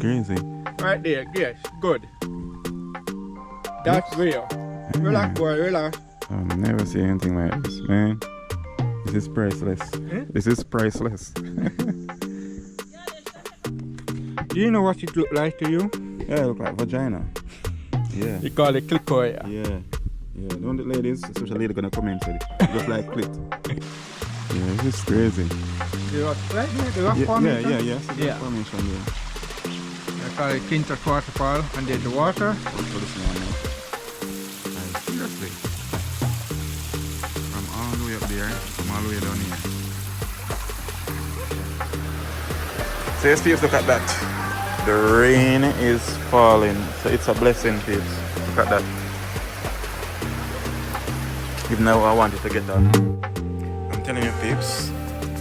crazy. Right there, yes, good. That's real. Relax, boy, relax. I've never seen anything like this, man. This is priceless. This is priceless. Do you know what it look like to you? Yeah, it look like vagina. Yeah. You call it clitoris. Yeah. Yeah. Don't the ladies, especially lady gonna come in and say it. Just like clit. Yeah, this is crazy. The rock, right there, the rock formation? Yeah. Yeah. Formation, yeah. I call it Quintet waterfall, and then the water. Seriously. From all the way up there, from all the way down here. So yes, peeps, look at that. The rain is falling. So it's a blessing, peeps. Look at that. Even though I wanted to get on. I'm telling you, peeps,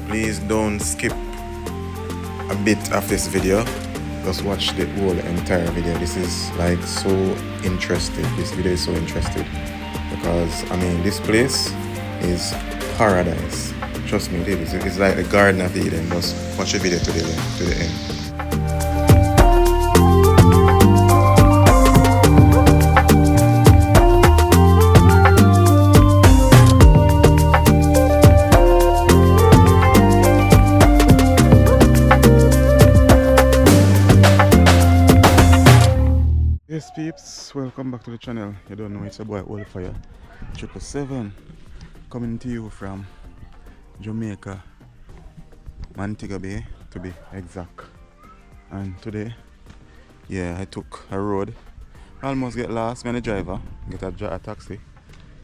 please don't skip a bit of this video. Just watch the whole entire video. This is like so interesting. This video is so interesting because I mean this place is paradise. Trust me, it is. It's like the Garden of Eden. Just watch the video to the end. Yes, peeps, welcome back to the channel. You don't know, it's a boy Wildfire 777 coming to you from Jamaica, Montego Bay to be exact. And today, yeah, I took a road. I almost get lost. I'm the driver, get a taxi.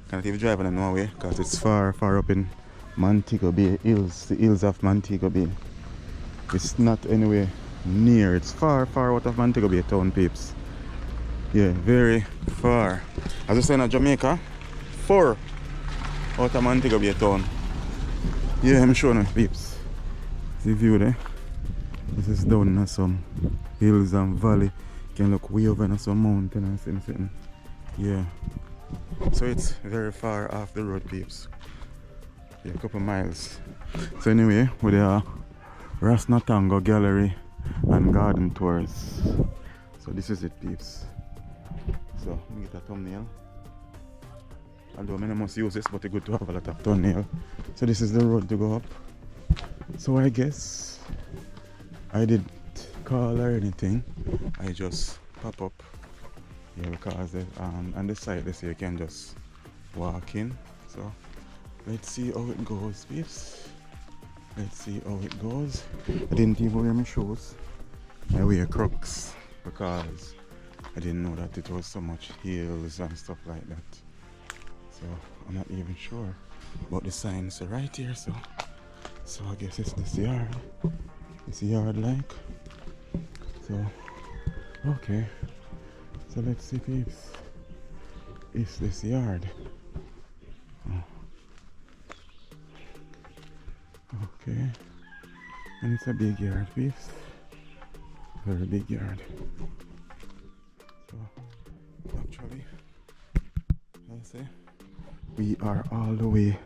Can't even drive on no way because it's far up in Montego Bay hills, the hills of Montego Bay. It's not anywhere near, it's far out of Montego Bay town, peeps. Yeah, very far. As I say in Jamaica, 4 out of Montego Bay town. Yeah, I'm showing you, peeps. See the view there? This is down in some hills and valley. You can look way over in some mountain and something. Yeah. So it's very far off the road, peeps. Yeah, a couple miles. So anyway, we are Natango Gallery and Garden Tours. So this is it, peeps. So let me get a thumbnail. Although I must use this, but it's good to have a lot of thumbnail. So this is the road to go up. So I guess I didn't call or anything. I just pop up. Yeah, because on the side they say you can just walk in. So let's see how it goes, peeps. Let's see how it goes. I didn't even wear my shoes. I wear Crocs because I didn't know that it was so much hills and stuff like that. So I'm not even sure. But the signs are right here, so I guess it's this yard. This yard like. So okay. So let's see, peeps. It's this yard. Oh. Okay. And it's a big yard, peeps. Very big yard. So actually, I say we are all the way.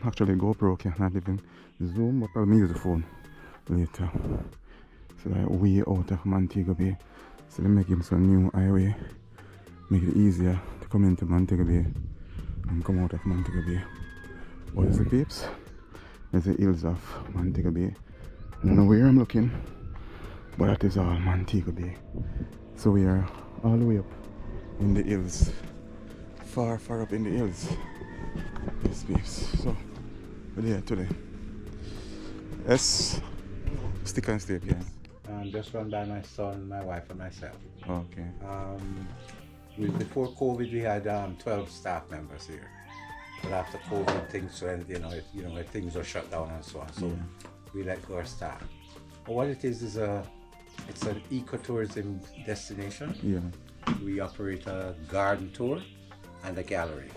Actually, GoPro cannot even zoom, but I'll use the phone later. So like way out of Montego Bay. So they make him some new highway, make it easier to come into Montego Bay and come out of Montego Bay. What is the peeps? There's the hills of Montego Bay. I don't know where I'm looking, but that is all Montego Bay. So we are all the way up in the hills, far up in the hills. Yes, peeps. So we're there today. Yes, stick and stay, yes. Just run by my son, my wife, and myself. Okay. Before COVID, we had 12 staff members here. But after COVID, things went, things were shut down and so on. So we let go our staff. But what it is it's an ecotourism destination. Yeah. We operate a garden tour and a gallery.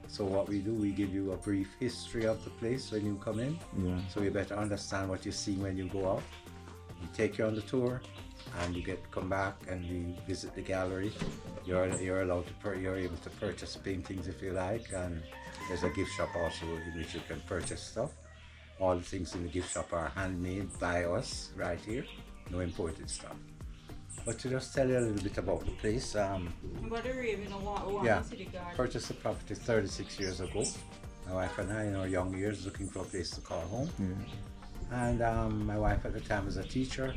So what we do, we give you a brief history of the place when you come in. Yeah. So you better understand what you see when you go out. We take you on the tour, and you come back and we visit the gallery. You're allowed to you're able to purchase paintings if you like, and there's a gift shop also in which you can purchase stuff. All the things in the gift shop are handmade by us right here. no imported stuff. But to just tell you a little bit about the place, About the raven, yeah, city garden. purchased the property 36 years ago. My wife and I, in our young years, looking for a place to call home. Yeah. And my wife at the time was a teacher.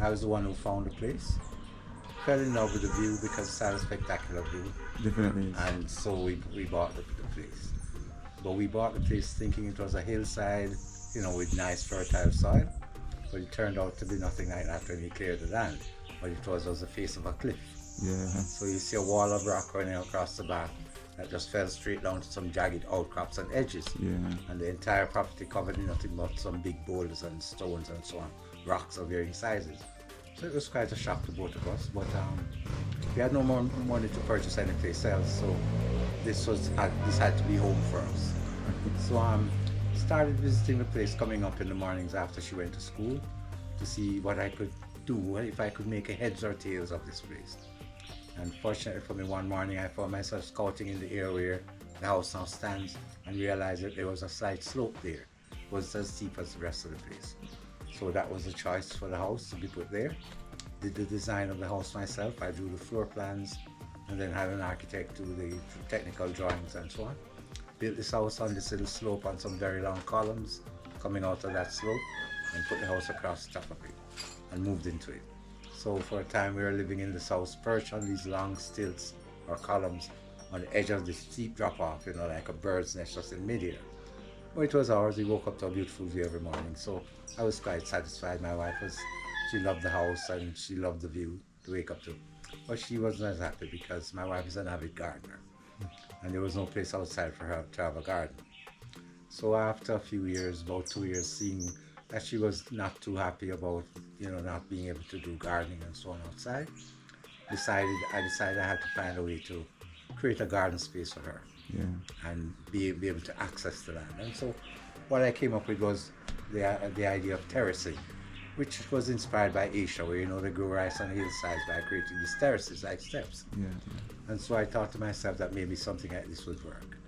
I was the one who found the place. Fell in love with the view because it's had a spectacular view. Definitely is. And so we bought the place. But we bought the place thinking it was a hillside, you know, with nice fertile soil. But it turned out to be nothing like that when we cleared the land. But it was the face of a cliff. Yeah. So you see a wall of rock running across the back that just fell straight down to some jagged outcrops and edges. Yeah. And the entire property covered in nothing but some big boulders and stones and so on, rocks of varying sizes. So it was quite a shock to both of us, but we had no more money to purchase any place else, so this had to be home for us. So started visiting the place, coming up in the mornings after she went to school to see what I could do, if I could make a heads or tails of this place. And fortunately for me, one morning I found myself scouting in the area where the house now stands and realized that there was a slight slope there. It was as steep as the rest of the place. So that was the choice for the house to be put there. Did the design of the house myself. I drew the floor plans and then had an architect do the technical drawings and so on. Built this house on this little slope on some very long columns coming out of that slope and put the house across the top of it and moved into it. So for a time we were living in this house perched on these long stilts or columns on the edge of this steep drop off, you know, like a bird's nest just in midair. Well, it was ours. We woke up to a beautiful view every morning, so I was quite satisfied. My wife was, she loved the house and she loved the view to wake up to. But she wasn't as happy because my wife is an avid gardener and there was no place outside for her to have a garden. So after a few years, about 2 years, seeing that she was not too happy about, you know, not being able to do gardening and so on outside, I decided I had to find a way to create a garden space for her. Yeah. And be able to access the land. And so what I came up with was the idea of terracing, which was inspired by Asia, where, you know, they grow rice on hillsides by creating these terraces like steps. Yeah. And so I thought to myself that maybe something like this would work.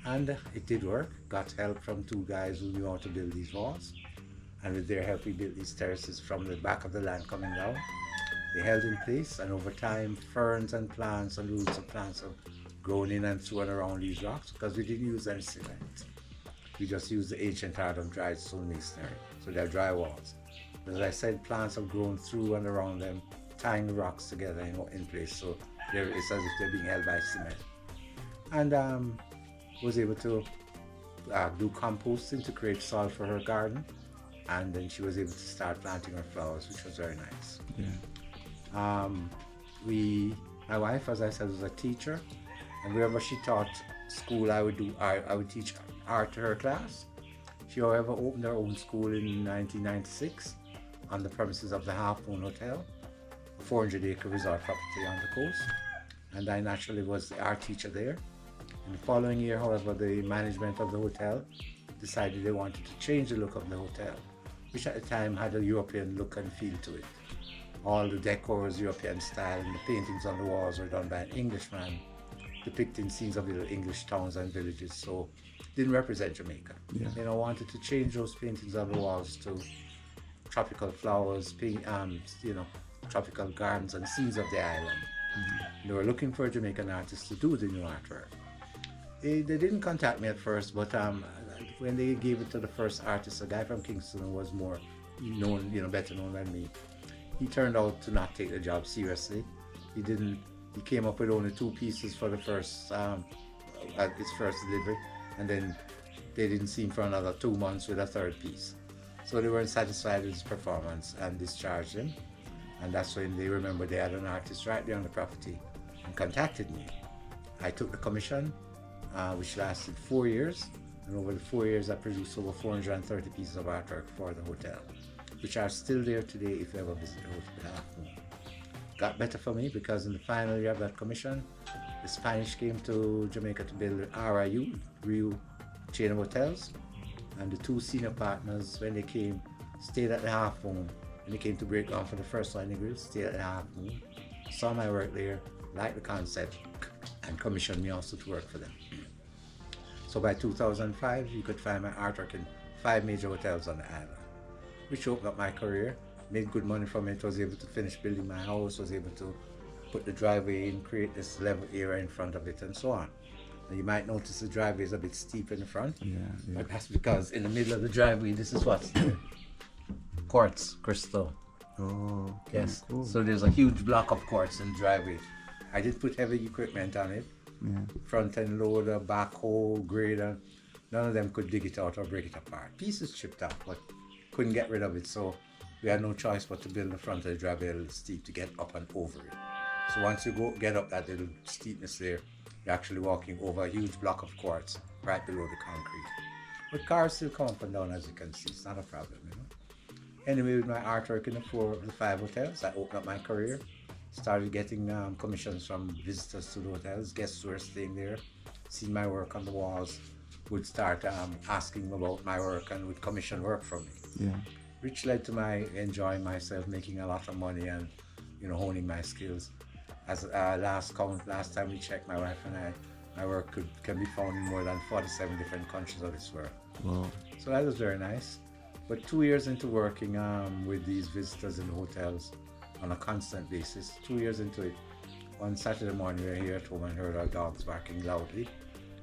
And it did work. Got help from two guys who knew how to build these walls. And with their help we built these terraces from the back of the land coming down. They held in place, and over time ferns and plants and roots of plants have grown in and through and around these rocks because we didn't use any cement. We just used the ancient art of dried stone masonry, so they're dry walls. But as I said, plants have grown through and around them, tying the rocks together in place, so it's as if they're being held by cement. And was able to do composting to create soil for her garden, and then she was able to start planting her flowers, which was very nice. Yeah. My wife, as I said, was a teacher, and wherever she taught school, I would teach art to her class. She, however, opened her own school in 1996 on the premises of the Half Moon Hotel, a 400-acre resort property on the coast, and I naturally was the art teacher there. In the following year, however, the management of the hotel decided they wanted to change the look of the hotel, which at the time had a European look and feel to it. All the decor was European style, and the paintings on the walls were done by an Englishman, depicting scenes of little English towns and villages, so didn't represent Jamaica. Yeah. You know, wanted to change those paintings on the walls to tropical flowers, tropical gardens and scenes of the island. Mm-hmm. They were looking for a Jamaican artist to do the new artwork. They didn't contact me at first, but when they gave it to the first artist, a guy from Kingston who was more known, better known than me, he turned out to not take the job seriously. He came up with only 2 pieces for the first, his first delivery, and then they didn't see him for another 2 months with a 3rd piece. So they weren't satisfied with his performance and discharged him. And that's when they remembered they had an artist right there on the property and contacted me. I took the commission, which lasted 4 years. And over the 4 years, I produced over 430 pieces of artwork for the hotel, which are still there today if you ever visit the hotel. Got better for me because in the final year of that commission, the Spanish came to Jamaica to build RIU, Rio chain of hotels, and the 2 senior partners, when they came, stayed at the Half Moon. When they came to break ground for the first landing grid, stayed at the Half Moon, saw my work there, liked the concept, and commissioned me also to work for them. So by 2005, you could find my artwork in 5 major hotels on the island, which opened up my career. made good money from it, was able to finish building my house, was able to put the driveway in, create this level area in front of it, and so on. Now you might notice the driveway is a bit steep in the front, but that's because in the middle of the driveway, this is what's there. Quartz crystal. Oh, okay, Yes. cool. So there's a huge block of quartz in the driveway. I did put heavy equipment on it. Yeah. Front end loader, backhoe, grader. None of them could dig it out or break it apart. Pieces chipped out, but couldn't get rid of it. So we had no choice but to build the front of the driveway a little steep to get up and over it. So once you get up that little steepness there, you're actually walking over a huge block of quartz right below the concrete. But cars still come up and down, as you can see. It's not a problem, you know. Anyway, with my artwork in the 4 of the 5 hotels, I opened up my career. Started getting commissions from visitors to the hotels, guests who were staying there, seeing my work on the walls, would start asking about my work and would commission work from me. Yeah. Which led to my enjoying myself, making a lot of money and, you know, honing my skills. As last time we checked, my wife and I, my work can be found in more than 47 different countries of this world. Wow. So that was very nice. But 2 years into working with these visitors in the hotels on a constant basis, 2 years into it, one Saturday morning we were here at home and heard our dogs barking loudly.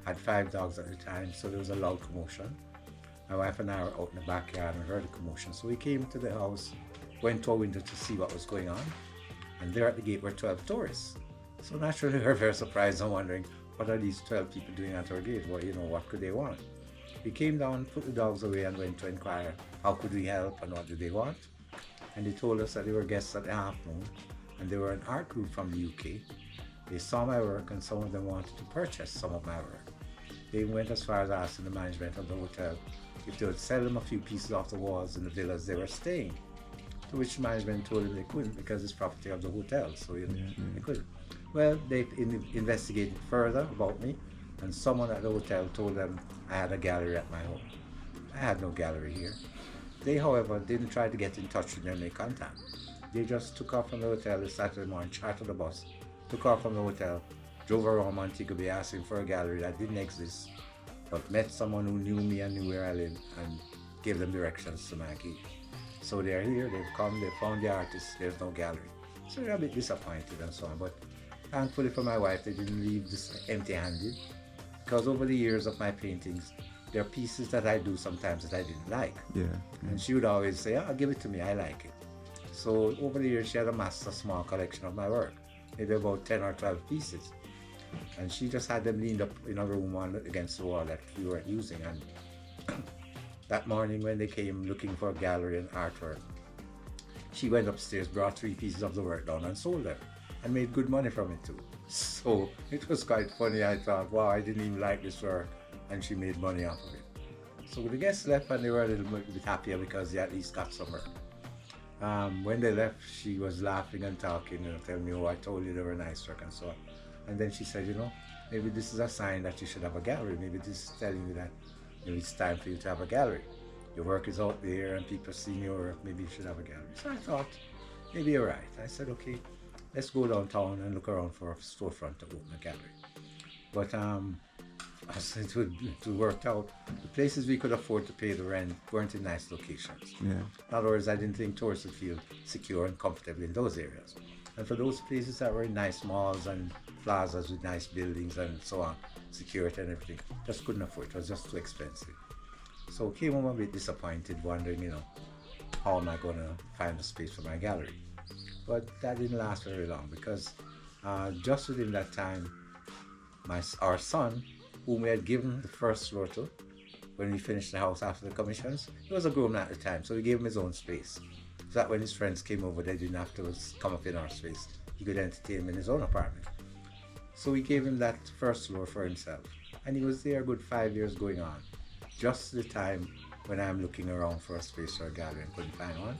Had 5 dogs at the time, so there was a loud commotion. My wife and I were out in the backyard and heard the commotion. So we came to the house, went to a window to see what was going on, and there at the gate were 12 tourists. So naturally we were very surprised and wondering, what are these 12 people doing at our gate? Well, you know, what could they want? We came down, put the dogs away and went to inquire how could we help and what did they want. And they told us that they were guests at the Half Moon and they were an art group from the UK. They saw my work and some of them wanted to purchase some of my work. They went as far as asking the management of the hotel if they would sell them a few pieces off the walls in the villas they were staying. To which the management told them they couldn't because it's property of the hotel, so they couldn't. Well, they investigated further about me, and someone at the hotel told them I had a gallery at my home. I had no gallery here. They, however, didn't try to get in touch with them, make contact. They just took off from the hotel the Saturday morning, chartered a bus, took off from the hotel, drove around Montego Bay asking for a gallery that didn't exist, but met someone who knew me and knew where I lived and gave them directions to my gate. So they're here, they've come, they found the artist, there's no gallery. So they're a bit disappointed and so on, but thankfully for my wife, they didn't leave this empty-handed, because over the years of my paintings, there are pieces that I do sometimes that I didn't like. Yeah. And she would always say, oh, give it to me, I like it. So over the years, she had amassed a small collection of my work, maybe about 10 or 12 pieces. And she just had them leaned up in a room against the wall that we weren't using. And that morning when they came looking for a gallery and artwork, she went upstairs, brought 3 pieces of the work down and sold them and made good money from it too. So it was quite funny. I thought, wow, I didn't even like this work, and she made money off of it. So the guests left and they were a little bit happier because they at least got some work. When they left, she was laughing and talking, you know, telling me, oh, I told you they were nice work and so on. And then she said, you know, maybe this is a sign that you should have a gallery. Maybe this is telling you that it's time for you to have a gallery. Your work is out there and people see your work, maybe you should have a gallery. So I thought, maybe you're right. I said, okay, let's go downtown and look around for a storefront to open a gallery. But as it worked out, the places we could afford to pay the rent weren't in nice locations. Yeah. In other words, I didn't think tourists would feel secure and comfortable in those areas. And for those places that were in nice malls and plazas with nice buildings and so on, security and everything, just couldn't afford it. It was just too expensive. So came home a bit disappointed, wondering, you know, how am I going to find a space for my gallery? But that didn't last very long because just within that time, our son, whom we had given the first floor to when we finished the house after the commissions, he was a grown man at the time, so we gave him his own space. So that when his friends came over, they didn't have to come up in our space. He could entertain them in his own apartment. So we gave him that first floor for himself. And he was there a good 5 years going on. Just the time when I'm looking around for a space for a gallery and couldn't find one.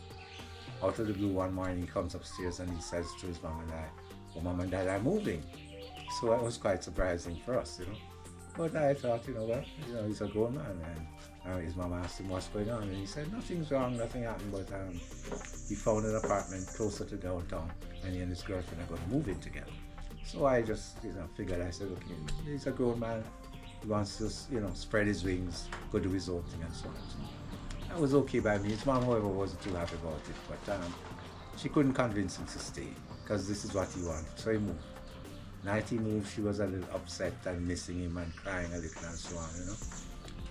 Out of the blue one morning, he comes upstairs and he says to his mom and I, oh, Mom and Dad, I'm moving. So that was quite surprising for us, you know. But I thought, you know what, he's a grown man. And his mom asked him what's going on. And he said, nothing's wrong, nothing happened. But he found an apartment closer to downtown. And he and his girlfriend are going to move in together. So I just, figured, I said, okay, he's a grown man. He wants to, spread his wings, go do his own thing and so on. So that That was okay by me. His mom, however, wasn't too happy about it, but she couldn't convince him to stay because this is what he wanted. So he moved. Night he moved, she was a little upset and missing him and crying a little and so on, you know.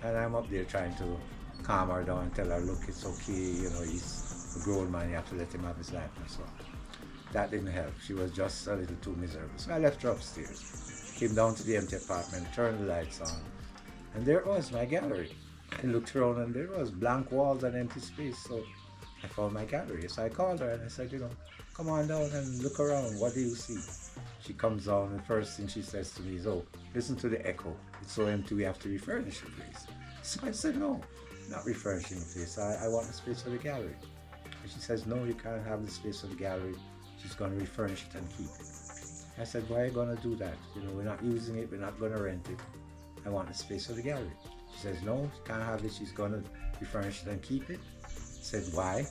And I'm up there trying to calm her down and tell her, look, it's okay, you know, he's a grown man, you have to let him have his life and so on. That didn't help. She was just a little too miserable. So I left her upstairs, came down to the empty apartment, turned the lights on, and there was my gallery. I looked around and there was blank walls and empty space. So I found my gallery. So I called her and I said, you know, come on down and look around. What do you see? She comes down and the first thing she says to me is, oh, listen to the echo. It's so empty we have to refurnish the place. So I said, no, not refurnishing the place. I want a space for the gallery. And she says, no, you can't have the space for the gallery. She's going to refurnish it and keep it. I said, why are you going to do that? You know, we're not using it. We're not going to rent it. I want the space for the gallery. She says, no, you can't have it. She's going to refurnish it and keep it. I said, why?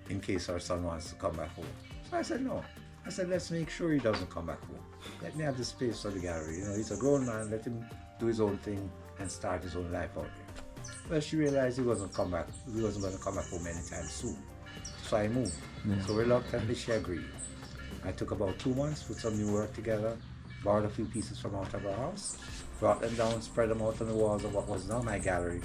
In case our son wants to come back home. So I said, no. I said, let's make sure he doesn't come back home. Let me have the space for the gallery. You know, he's a grown man. Let him do his own thing and start his own life out there. Well, she realized he wasn't going to come back home anytime soon. So I moved. Yeah. So reluctantly, she agreed. I took about 2 months, put some new work together, borrowed a few pieces from out of our house, brought them down, spread them out on the walls of what was now my gallery,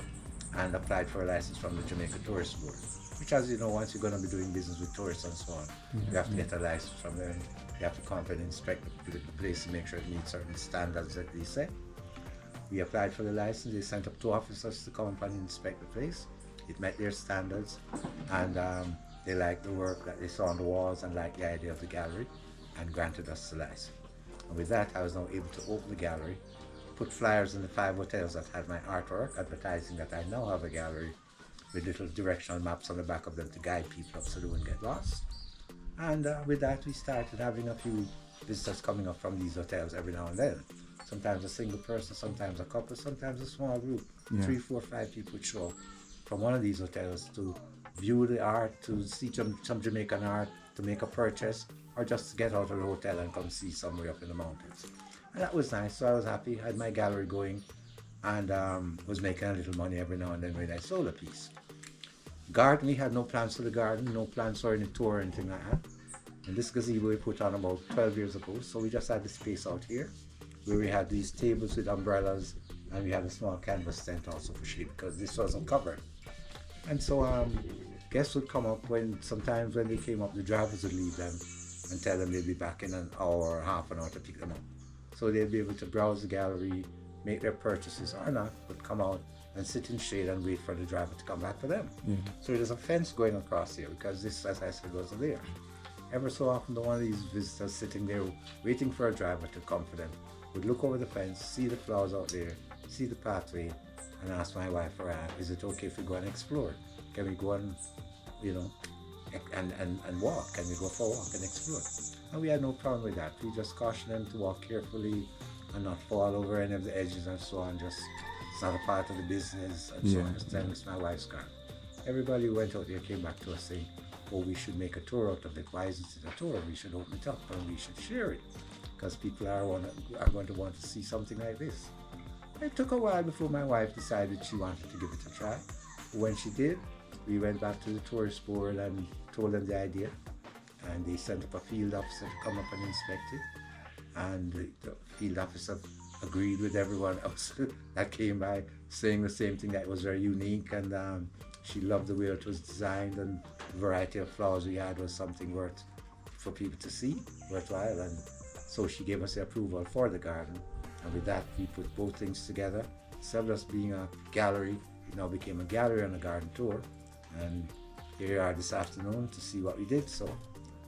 and applied for a license from the Jamaica Tourist Board. Which, as you know, once you're going to be doing business with tourists and so on, you have to get a license from them. You have to come and inspect the place to make sure it meets certain standards that they set. We applied for the license. They sent up 2 officers to come up and inspect the place. It met their standards, and they liked the work that they saw on the walls and liked the idea of the gallery, and granted us the license. And with that, I was now able to open the gallery, put flyers in the 5 hotels that had my artwork, advertising that I now have a gallery with little directional maps on the back of them to guide people up so they wouldn't get lost. And with that, we started having a few visitors coming up from these hotels every now and then. Sometimes a single person, sometimes a couple, sometimes a small group. 3, 4, 5 people would show up from one of these hotels to view the art, to see some Jamaican art, to make a purchase, or just to get out of the hotel and come see somewhere up in the mountains. And that was nice, so I was happy. I had my gallery going and was making a little money every now and then when I sold a piece. Garden, we had no plans for the garden, no plans for any tour or anything like that. And this gazebo we put on about 12 years ago, so we just had the space out here where we had these tables with umbrellas, and we had a small canvas tent also for shade because this wasn't covered. And so guests would come up sometimes when they came up, the drivers would leave them and tell them they'd be back in an hour or half an hour to pick them up. So they'd be able to browse the gallery, make their purchases or not, but come out and sit in shade and wait for the driver to come back for them. Yeah. So there's a fence going across here because this, as I said, wasn't there. Ever so often, one of these visitors sitting there waiting for a driver to come for them would look over the fence, see the flowers out there, see the pathway, and ask my wife or I, is it okay if we go and explore? Can we go and, you know, and walk? Can we go for a walk and explore? And we had no problem with that. We just cautioned them to walk carefully and not fall over any of the edges and so on. Just, it's not a part of the business and so on. Just telling us my wife's car. Everybody who went out there came back to us saying, oh, we should make a tour out of it. Why isn't it a tour? We should open it up and we should share it because people are going to want to see something like this. It took a while before my wife decided she wanted to give it a try. When she did, we went back to the tourist board and told them the idea, and they sent up a field officer to come up and inspect it, and the field officer agreed with everyone else that came by, saying the same thing, that it was very unique, and she loved the way it was designed, and the variety of flowers we had was something worth for people to see, worthwhile, and so she gave us the approval for the garden. And with that, we put both things together. Instead of us being a gallery, it now became a gallery and a garden tour. And here you are this afternoon to see what we did. So,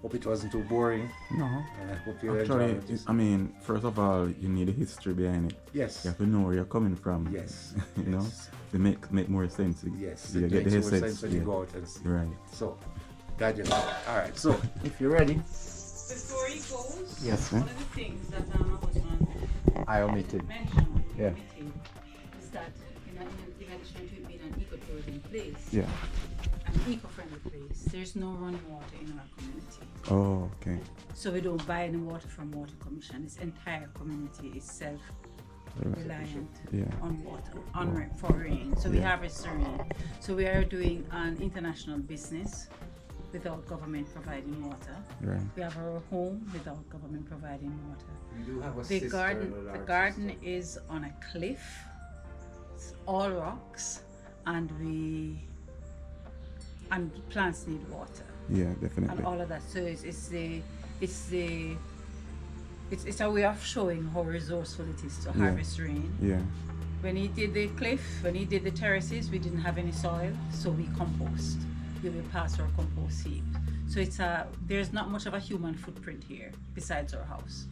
hope it wasn't too boring. No. And I hope you enjoyed it. I mean, first of all, you need a history behind it. Yes. You have to know where you're coming from. Yes. you know, to make more sense. Yes. You it get makes the more sense when you go out and see. Right. So, glad you know. All right. So, if you're ready. Before he goes, yes, one of the things that I was I omitted. mention Yeah. is that in addition to it being an ecotourism place, Yeah. an eco-friendly place, there's no running water in our community. Oh, okay. So we don't buy any water from Water Commission. This entire community is reliant Yeah. on water, for rain. So we Yeah. harvest the rain. So we are doing an international business without government providing water. Right. We have our home without government providing water. We do have a The sister, garden, a the large garden sister. is on a cliff. It's all rocks, and plants need water Yeah, and definitely. all of that. So it's a way of showing how resourceful it is to harvest rain. Yeah. When he did the cliff, when he did the terraces, we didn't have any soil, so we compost. We will pass our compost heap. So there's not much of a human footprint here besides our house.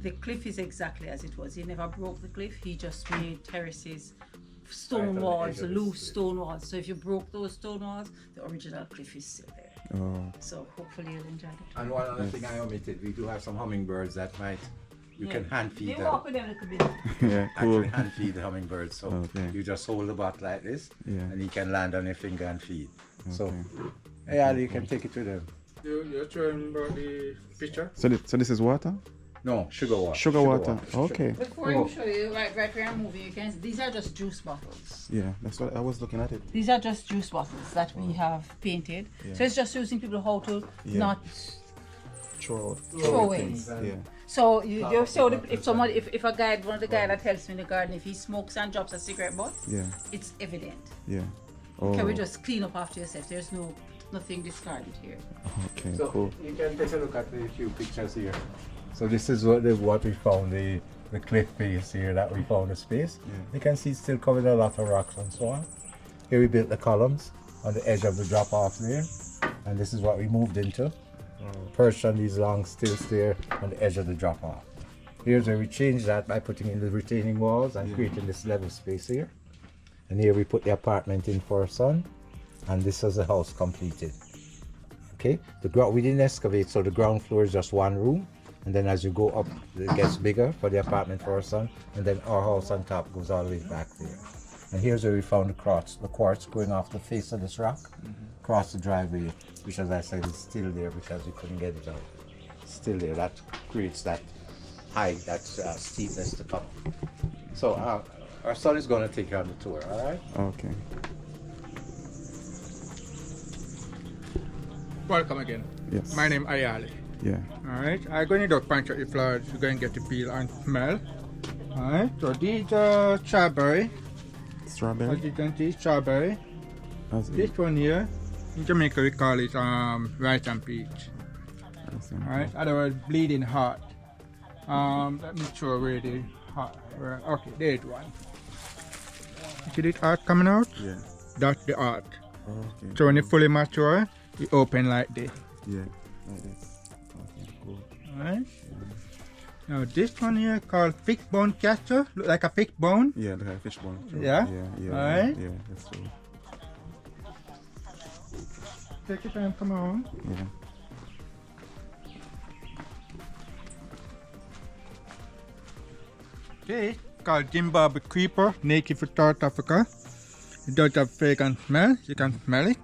The cliff is exactly as it was. He never broke the cliff. He just made terraces, Right stone on the walls, edge of the loose cliff. stone walls. So if you broke those stone walls, the original cliff is still there. Oh, So hopefully you'll enjoy it. And one other thing I omitted, we do have some hummingbirds that you can hand feed They them. walk with them a little bit. yeah, cool. Actually hand feed the hummingbirds. So Okay. you just hold the bottle like this Yeah. and you can land on your finger and feed. So Okay. hey Ali, you can take it to them. You're showing about the picture? So this is water? No, sugar water. Sugar water. Okay. Before I show you, right where I'm moving, you can. These are just juice bottles. Yeah, that's what I was looking at it. These are just juice bottles that we have painted. Yeah. So it's just using people how to Yeah. not Throw throw away. things. Yeah. So you so if a guy, one of the guy that helps me in the garden, if he smokes and drops a cigarette butt, Yeah. it's evident. Yeah. Oh. Can we just clean up after yourself? There's nothing discarded here. Okay. So Cool. you can take a look at the few pictures here. So this is what we found, the cliff face here that we found the space. Yeah. You can see it's still covered a lot of rocks and so on. Here we built the columns on the edge of the drop off there. And this is what we moved into. Perched on these long stilts there on the edge of the drop off. Here's where we changed that by putting in the retaining walls and creating this level space here. And here we put the apartment in for our son. And this is the house completed. Okay, we didn't excavate, so the ground floor is just one room, and then as you go up, it gets bigger for the apartment for our son, and then our house on top goes all the way back there. And here's where we found the quartz going off the face of this rock, across the driveway, which, as I said, is still there because we couldn't get it out. Still there. That creates that height, that steepness to come. So our son is going to take you on the tour. All right. Okay. Welcome again. Yes. My name is Ayali. Yeah. Alright, I'm going to do punch out the flowers. You're going to get the peel and smell. Alright, so these are strawberry. As Strawberry. you can see, strawberry. As This one here, in Jamaica we call it rice and peach. Alright, otherwise bleeding heart. Let me show where the heart. Okay, there's one. You see this heart coming out? Yeah. That's the heart. Okay. So when it's fully mature, it open like this. Yeah. Like this. Okay. Cool. Alright. Now this one here called fish bone castor, look like a fish bone. Yeah, the fish bone. True. Yeah? Yeah. Alright. Yeah. That's true. Take your time, come on. Yeah. This called Zimbabwe creeper, native to South Africa. It does have fragrant smell, you can smell it.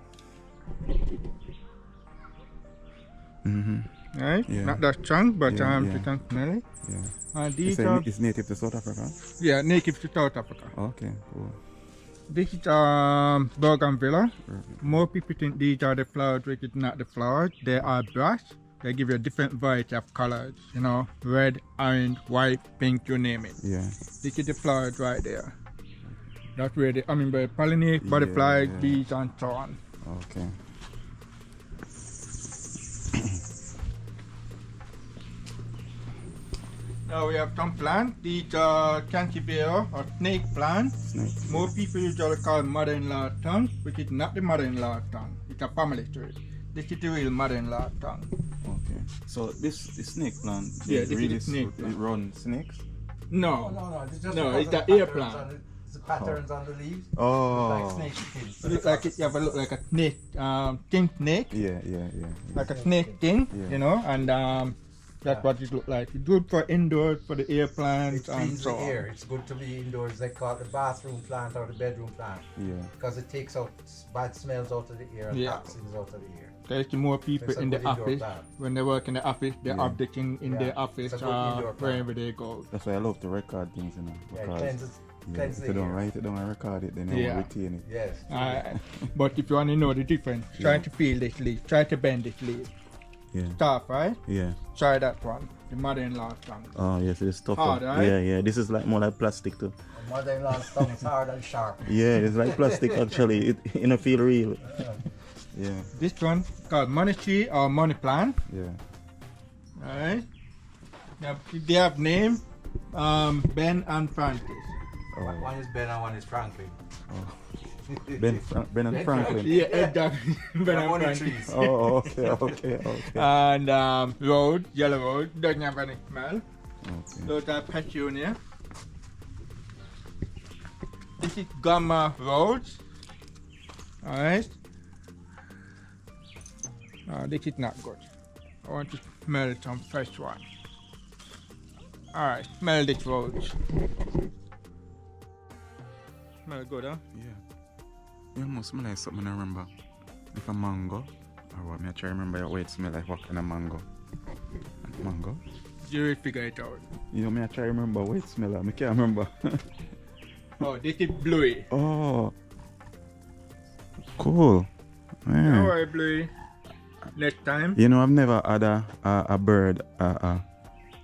Right? Yeah. Not that strong, but Yeah, you yeah. can smell it. Yeah. These are It's native to South Africa. yeah, native to South Africa. Okay. Cool. This is bougainvillea. Perfect. More people think these are the flowers, which is not the flowers. They are brush. They give you a different variety of colors, you know, red, orange, white, pink, you name it. Yeah. This is the flowers right there. That's where the hummingbird pollinate, butterflies, yeah. bees, and so on. Okay. Now we have some plants. These are cantiveria or snake plants. Snake. More people usually call mother-in-law tongue, which is not the mother-in-law tongue. It's a family tree. This is the real mother-in-law tongue. Okay. So the snake plant. Yeah, this is the snake It plant. run snakes. No. It's just No, because it's of the ear patterns plant. on the patterns on the leaves. Oh. Like snake skins. It looks like it, you have a look like a snake, thin snake, Yeah. like a snake thing, Yeah. you know, and that's what it looks like. It's good for indoors, for the air plants It and feeds so the on. air. It's good to be indoors. They call it the bathroom plant or the bedroom plant Yeah. because it takes out bad smells out of the air and Yeah. toxins out of the air. There's more people It's a in the good indoor office. plant. When they work in the office, they Yeah. have the thing in Yeah, their office it's a good indoor plant. wherever they go. That's why I love to record things, you know. Yeah, it Because cleanses, yeah, cleanses if you the don't air. write it down and record it, then you Yeah. will retain it. Yes. But if you want to know the difference, try to feel this leaf, try to bend this leaf. Yeah. Tough, right? Yeah. Try that one, the mother-in-law's tongue. Oh, yes, it's tougher. Hard, right? Yeah, yeah. This is like more like plastic too. Mother-in-law's tongue is hard and sharp. Yeah, it's like plastic actually. It you know feel real. Yeah. This one called money tree or money plant. Yeah. Alright. They have name, Ben and Francis. Oh. One is Ben and one is Franklin. Ben and Franklin. Yeah, exactly. Ben and Money Francis. trees. Oh, okay. And road, yellow road, doesn't have any smell. Okay. Those are petunia. This is gamma roads. Alright. This is not good. I want to smell some fresh one. Alright, smell this roads. Smell good, huh? Yeah. It must smell like something I remember. If a mango. Or what? Me I try to remember what it smell like what kind of mango. Mango? You will figure it out. You know me I try to remember what it smell like. I can't remember. Oh, this is bluey. Oh. Cool. Yeah. Don't worry, bluey. Next time. You know I've never had a bird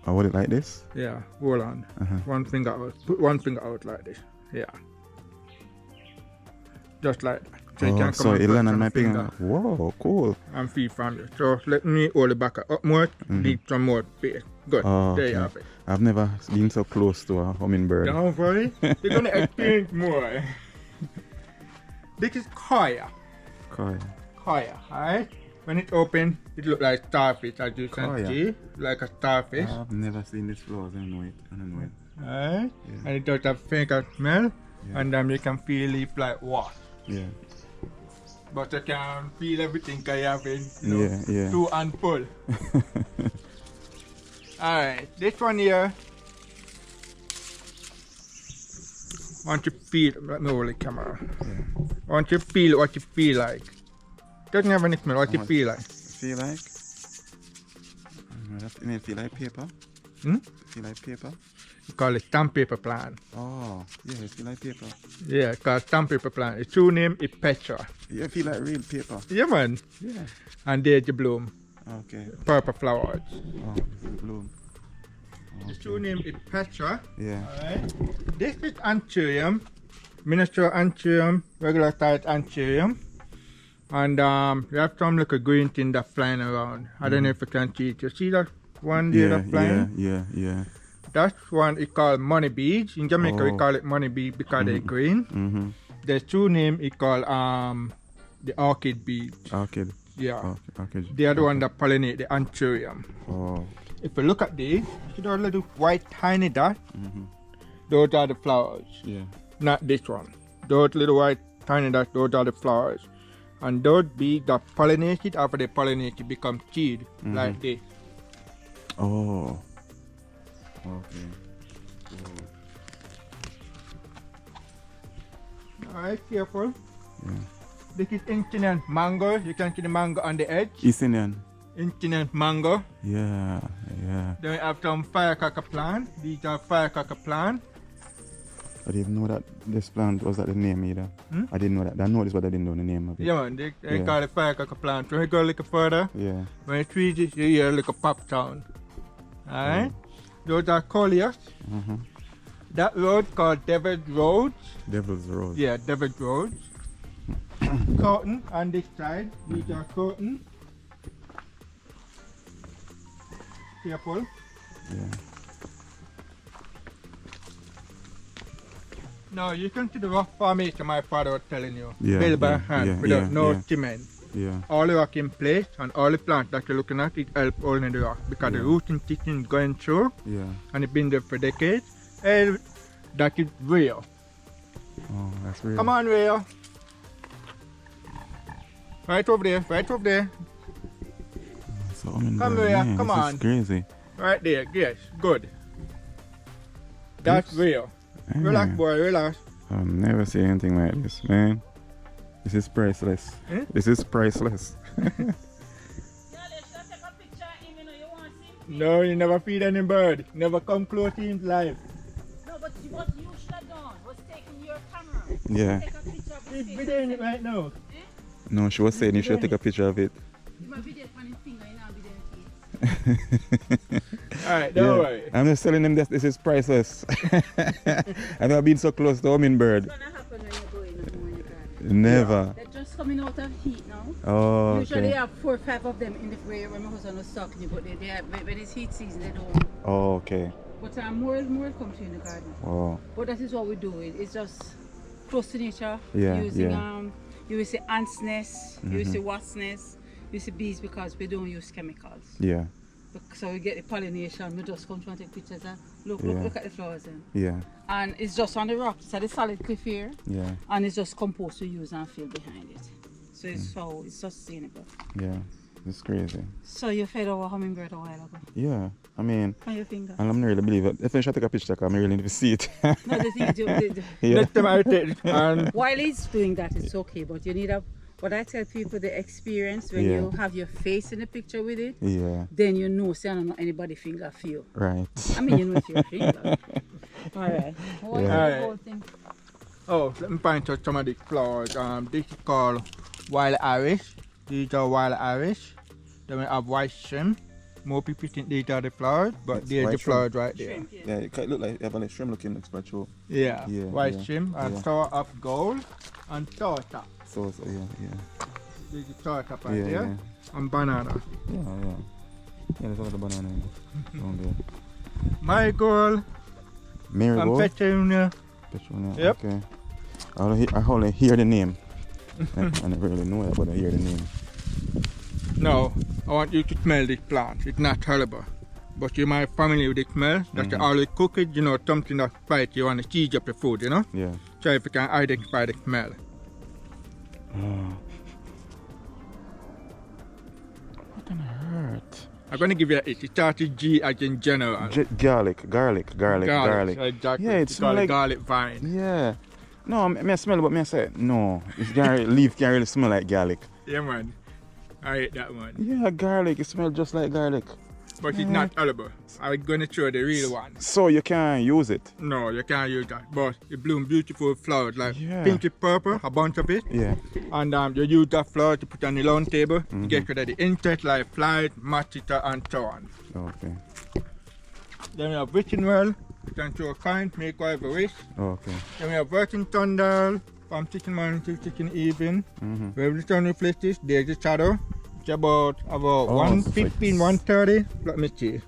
what it like this? Yeah, hold on. Uh-huh. One finger out. Put one finger out like this. Yeah. Just like that. So you can come so and it put land on some my finger. Whoa, cool. and feed from you. So let me hold it back up more, leave some more space. Good. Oh, There you okay. have it. I've never been so close to a hummingbird. Don't worry. You're gonna experience more. This is kaya. Kaya. Kaya, alright? When it's open, it looks like starfish, as you can Kaya. see. Like a starfish. I've never seen this flowers. I don't know it. Alright? Yeah. And it does have finger smell. Yeah. And then you can feel it like what? Yeah. But you can feel everything because you have it, you know, Yeah. to and full. Alright, this one here. Want to feel, let me hold the camera. Want to feel what you feel like. Doesn't have any smell, what you feel like. Feel like? You mean feel like paper? Hmm? Feel like paper? You call it sandpaper plant. Oh, yeah, feel like paper. Yeah, it's called sandpaper plant. Its true name is Petra. Yeah, feel like real paper. Yeah man. Yeah. And there's the bloom. Okay. Purple flowers. Oh, this is bloom. Its true name is Petra. Yeah. Alright. This is anthurium, miniature anthurium, regular type anthurium. And you have some little green thing that's flying around. I don't know if you can see it. You see that one there that's flying? Yeah. That one is called money beads. In Jamaica we Oh. call it money bead because they're green. Mm-hmm. The true name is called the orchid beads. Orchid. Yeah. Orchid. They are the one that pollinate the anthurium. Oh. If you look at these, see those little white tiny dots? Mm-hmm. Those are the flowers. Yeah. Not this one. Those little white tiny dots, those are the flowers. And those bees that pollinated, after they pollinate, become seed like this. Oh. Okay. Cool. Alright, careful. Yeah. This is Indian mango. You can see the mango on the edge. East Indian. Indian mango. Yeah. Then we have some firecracker plant. These are firecracker plant. I didn't know that this plant was that the name either. I didn't know that. I know this, but I didn't know the name of it. Yeah man, they Yeah. call it firecracker plant. When you go a little further, Yeah. when you treat it, you hear a little pop sound. Alright? Those are coleus. Mm-hmm. That road called Devil's Road. Devil's Rose. Yeah, Devil's Road. Cotton on this side. These are cotton. Careful. Yeah. Now you can see the rough formation my father was telling you. Yeah, Built by yeah, hand yeah, without yeah, no yeah. cement. Yeah. All the rock in place and all the plant that you're looking at it help holding the rock because the Yeah. rooting system is going through Yeah. and it's been there for decades. And that is real. Oh, that's real. Come on, real. Right over there, right over there. So, I mean, Come man, here, man, come this on. is crazy. Right there, yes, good. That's Oops. real. Yeah. Relax, boy, relax. I've never seen anything like this, man. This is priceless. Eh? This is priceless. No, you never feed any bird. Never come close to his life. No, but what you should have done was taking your camera. Yeah. Take a picture of He's his videoing it right now. No, she was saying you should take a picture of it. My video on his finger, you know, video face. Alright, don't worry. I'm just telling him that this is priceless. I've never been so close to hummingbird. What's gonna happen when you go in the morning garden? Never. They're just coming out of heat now. Oh, Usually okay. I have 4 or 5 of them in the way when my husband was talking, but they have, when it's heat season, they don't. Oh, okay. But more come to you in the garden. Oh, But that is what we do. It's just close to nature. Yeah, Using yeah. you will see ants' nests, you will see wasps' nests, you see bees because we don't use chemicals. yeah, So we get the pollination. We just come to and take pictures and look Yeah. at the flowers then. yeah, And it's just on the rock. It's at the solid cliff here, yeah, and it's just compost to use and fill behind it. So it's sustainable. yeah. It's crazy. So you fed our hummingbird a while ago. Yeah, I mean, On your finger. and I'm not really believe it. If I should take a picture, I'm really need to see it. No, the thing is, Yeah. Next time I take it. And while he's doing that, it's okay, but you need what I tell people, the experience when Yeah. you have your face in the picture with it, Yeah, then you know, say, I don't know anybody finger feel. right. I mean, you know it's your finger. Alright. What is Yeah. the whole thing? oh, let me point out some of the flowers. This is called wild Irish. These are wild Irish. Then we have white shrimp. More people think these are the flowers, but It's there's white the flowers right there. Shrimp, yeah. Yeah, it kind of look like you have a shrimp looking expression. Yeah, Yeah, white yeah, shrimp and yeah. sour up gold and sour top. So yeah, yeah, This is sour top right yeah, there. yeah, And banana. yeah, yeah. Yeah, there's a lot of banana down there. My girl and Marigold. petunia. Petunia, Yep. Okay. I only hear the name. I never really know it, but I hear the name. No, I want you to smell this plant. It's not terrible. But you might familiar with the smell. That you always cook it, you know, something that's spicy, you want to cheese up the food, you know? Yeah. So if you can identify the smell. Oh. What on earth? I'm going to give you a hit. It starts with G as in general. Garlic. Exactly. Yeah, it It's smell called like garlic vine. Yeah. No, I smell it, but I say no. It's garlic. Leaf can really smell like garlic. Yeah, man. I hate that one. Yeah, garlic. It smells just like garlic. But it's not edible. I'm going to show the real one. So you can't use it. No, you can't use that. But it blooms beautiful flowers, like Yeah. pinky purple, a bunch of it. Yeah. And you use that flower to put on the lawn table to get rid of the insects like flies, mosquito, and so on. Okay. Then we have wishing well, you can show a kind, make whatever wish. Okay. Then we have working thunder from chicken morning to chicken evening. Where the sun reflects, there's the shadow. It's about Oh, 115, 130. Let me see.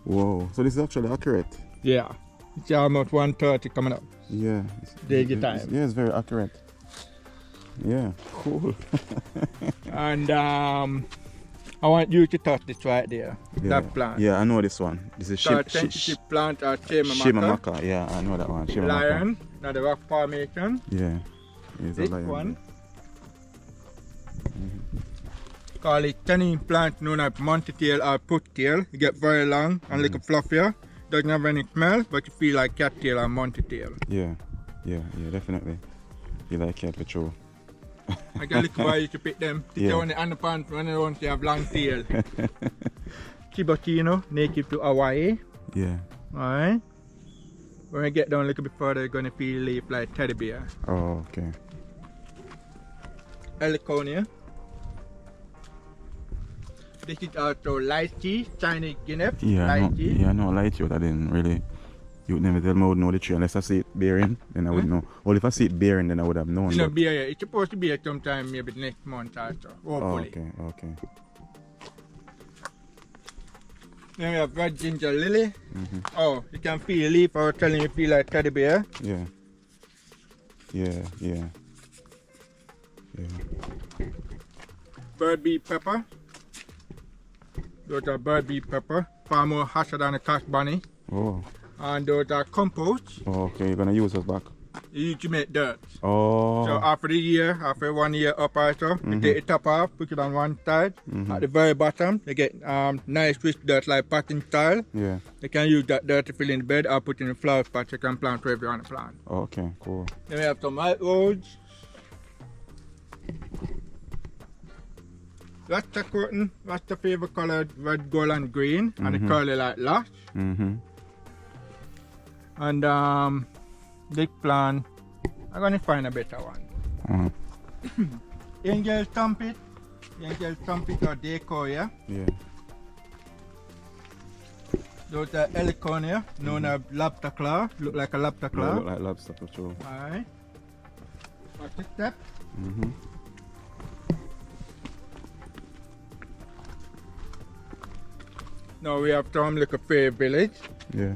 Whoa. So this is actually accurate. Yeah. It's almost 130 coming up. Yeah. Take your time. Yeah, it's very accurate. Yeah. Cool. And I want you to touch this right there. Yeah. That plant. Yeah, I know this one. This is Sensitive plant or shimamaka. Shimamaka. Yeah, I know that one. Shimamaka. Lion, now the rock formation. Yeah. It's This a lion. one. Call it tanning plant known as monkey-tail or put-tail. You get very long and little fluffier. Doesn't have any smell, but you feel like cat-tail or monkey-tail. Yeah. Yeah, definitely. You like cat for sure. I can look why you should pick them. Yeah. Yeah. On the underpants when they want to have long tail. Chibotino, native to Hawaii. Yeah. Alright. When we get down a little bit further, you're going to feel leaf like teddy bear. Oh, okay. Heliconia. This is also lychee, Chinese guinea. Yeah, lychee. I know light you, I didn't really. You would never tell me I would know the tree unless I see it bearing, then I would know. Well, if I see it bearing, then I would have known. You know, but- beer, yeah. It's supposed to be here sometime maybe next month or so, Oh, hopefully. okay. Then we have red ginger lily. Oh, you can feel the leaf. I was telling you feel like teddy bear. Yeah. Bird bee pepper. Those are bird bee pepper. Far more harsher than a cash bunny. Oh, And those are compost. okay, you're gonna use us back. You need to make dirt. Oh, So after the year, after 1 year up also, you take the top off, put it on one side. At the very bottom, you get nice rich dirt like potting style. yeah. You can use that dirt to fill in the bed or put in a flower pot. You can plant wherever you want to plant. Okay, cool. Then we have some white rose. That's the curtain. That's the favorite color, red, gold, and green, and the curly like lash. And big plant. I'm gonna find a better one. Angel trumpet. Angel trumpet or decoy. Yeah. Those are heliconia, known as lobster claw. Look like a lobster claw. Look like lobster for sure. Alright. Watch the step. Now we have Tom Little Fairy Village. Yeah.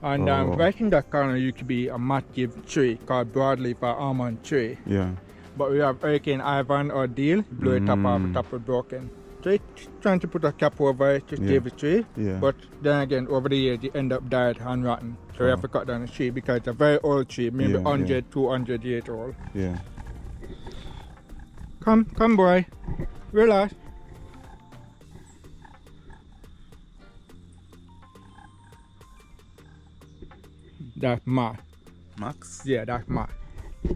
And right in that corner used to be a massive tree called broadleaf or almond tree. Yeah. But we have Hurricane Ivan or Deal, blew it up off the top of broken. So it's trying to put a cap over it to save the tree. Yeah. But then again, over the years, it end up died and rotten. So we have to cut down the tree because it's a very old tree, maybe 100, 200 years old. Yeah. Come boy. Relax. That's Max. Max? Yeah, that's Max.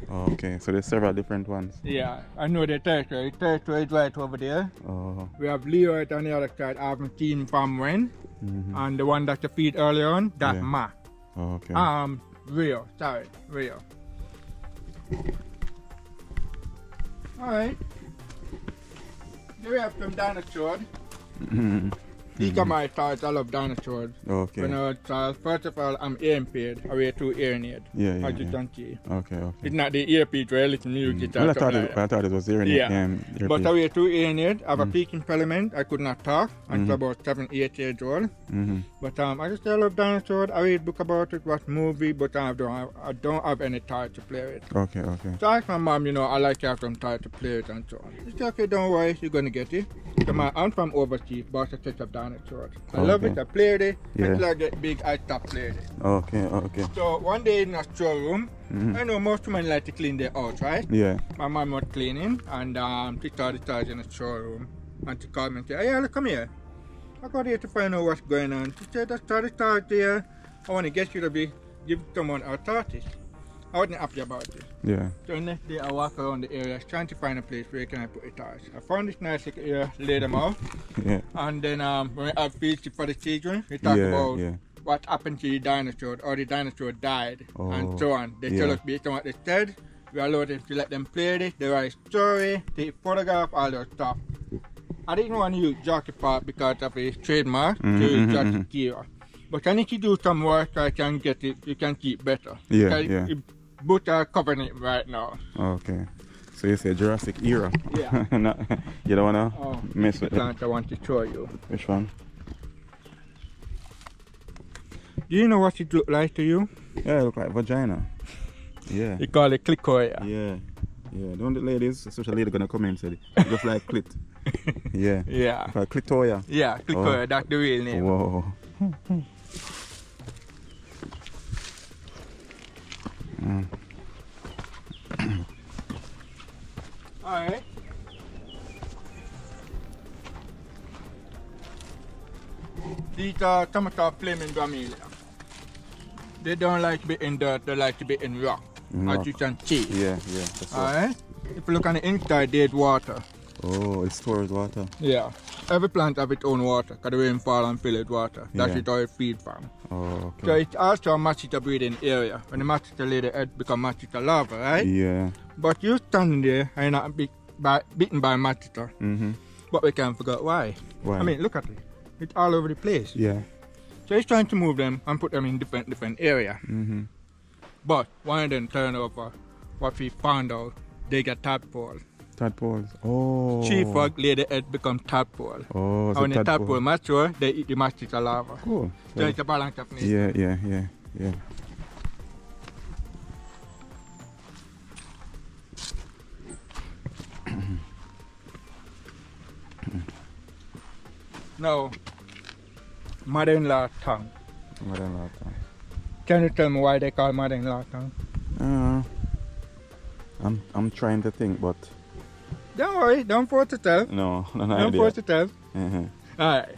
Oh, okay, so there's several different ones. Yeah, I know the territory. Territory is right over there. Oh. We have Leo on the other side. I haven't seen from when. And the one that you feed earlier on, that's Max. Oh, okay. Rio. Sorry, Rio. Alright. Here we have some dinosaurs. These are my thoughts. I love dinosaurs. Okay. When I was child, first of all, I'm ear impaired. I wear 2 hearing aids. Yeah. As you can see. Okay. It's not the earpiece where I listen to music. Well, I thought it was hearing aid. Yeah. But I wear 2 hearing aids. I have a speaking impediment. I could not talk until about 7, 8 years old. But I just love dinosaurs. I read book about it, watch movie, but I don't have any toy to play with. Okay. So I asked my mom, I like to have some toy to play with and so on. She said, okay, don't worry, you're gonna get it. So I'm from overseas, bought a set of dinosaurs. I love it, I play with it. Until I get big, I stop playing it. Okay. So one day in a showroom, I know most women like to clean their house, right? Yeah. My mom was cleaning and she saw the toys in the showroom and she called me and said, hey, look, come here. I got here to find out what's going on. She said, I saw the toys there. I want to get you to give someone our tortoise. I wasn't happy about it. Yeah. So next day I walk around the area trying to find a place where can I put the toys. I found this nice little area, laid them out. Yeah. And then when we have feeds for the children, we talk about Yeah. what happened to the dinosaur or the dinosaur died and so on. They Yeah. tell us based on what they said. We allow them to let them play it. They write story, take photograph, all that stuff. I didn't want to use Jockey Park because of his trademark to use Jockey Kira. But I need to do some work so I can get it, you can keep better. Yeah. Both are covering it right now. Okay. So you say Jurassic era? Yeah. You don't wanna mess with it? Plant I want to show you. Which one? Do you know what it look like to you? Yeah, it look like vagina. Yeah. They call it clicoria. Yeah. Don't the ladies, especially lady gonna come in and say it just like clit. Yeah. Yeah. Like clitoria. Yeah, clicoria, that's the real name. Whoa. Alright. These are tomato flaming bromeliad. They don't like to be in dirt, they like to be in rock. As you can see. Yeah. That's right. Alright? If you look on the inside, there's water. Oh, it stores water. Yeah. Every plant have its own water, because the rain fall and fill it with water. That's it how it feed from. Oh, okay. So it's also a mosquito breeding area. When the mosquito lay the egg, become mosquito larva, right? Yeah. But you standing there and not bitten by mosquito. But we can't figure out why. Why? I mean, look at it. It's all over the place. Yeah. So he's trying to move them and put them in different area. But one of them turned over. What we found out, they get tadpole. Tadpoles. Oh. Chief frog lay the egg become tadpole. Oh, And so when the tadpole. tadpole mature, they eat the mosquito larva. Cool. So it's a balance of nature. Yeah. Now, mother-in-law tongue. Mother-in-law. Can you tell me why they call mother-in-law tongue? I'm trying to think, but Don't worry, don't force to tell. no Don't idea. force to tell. Uh-huh. Alright.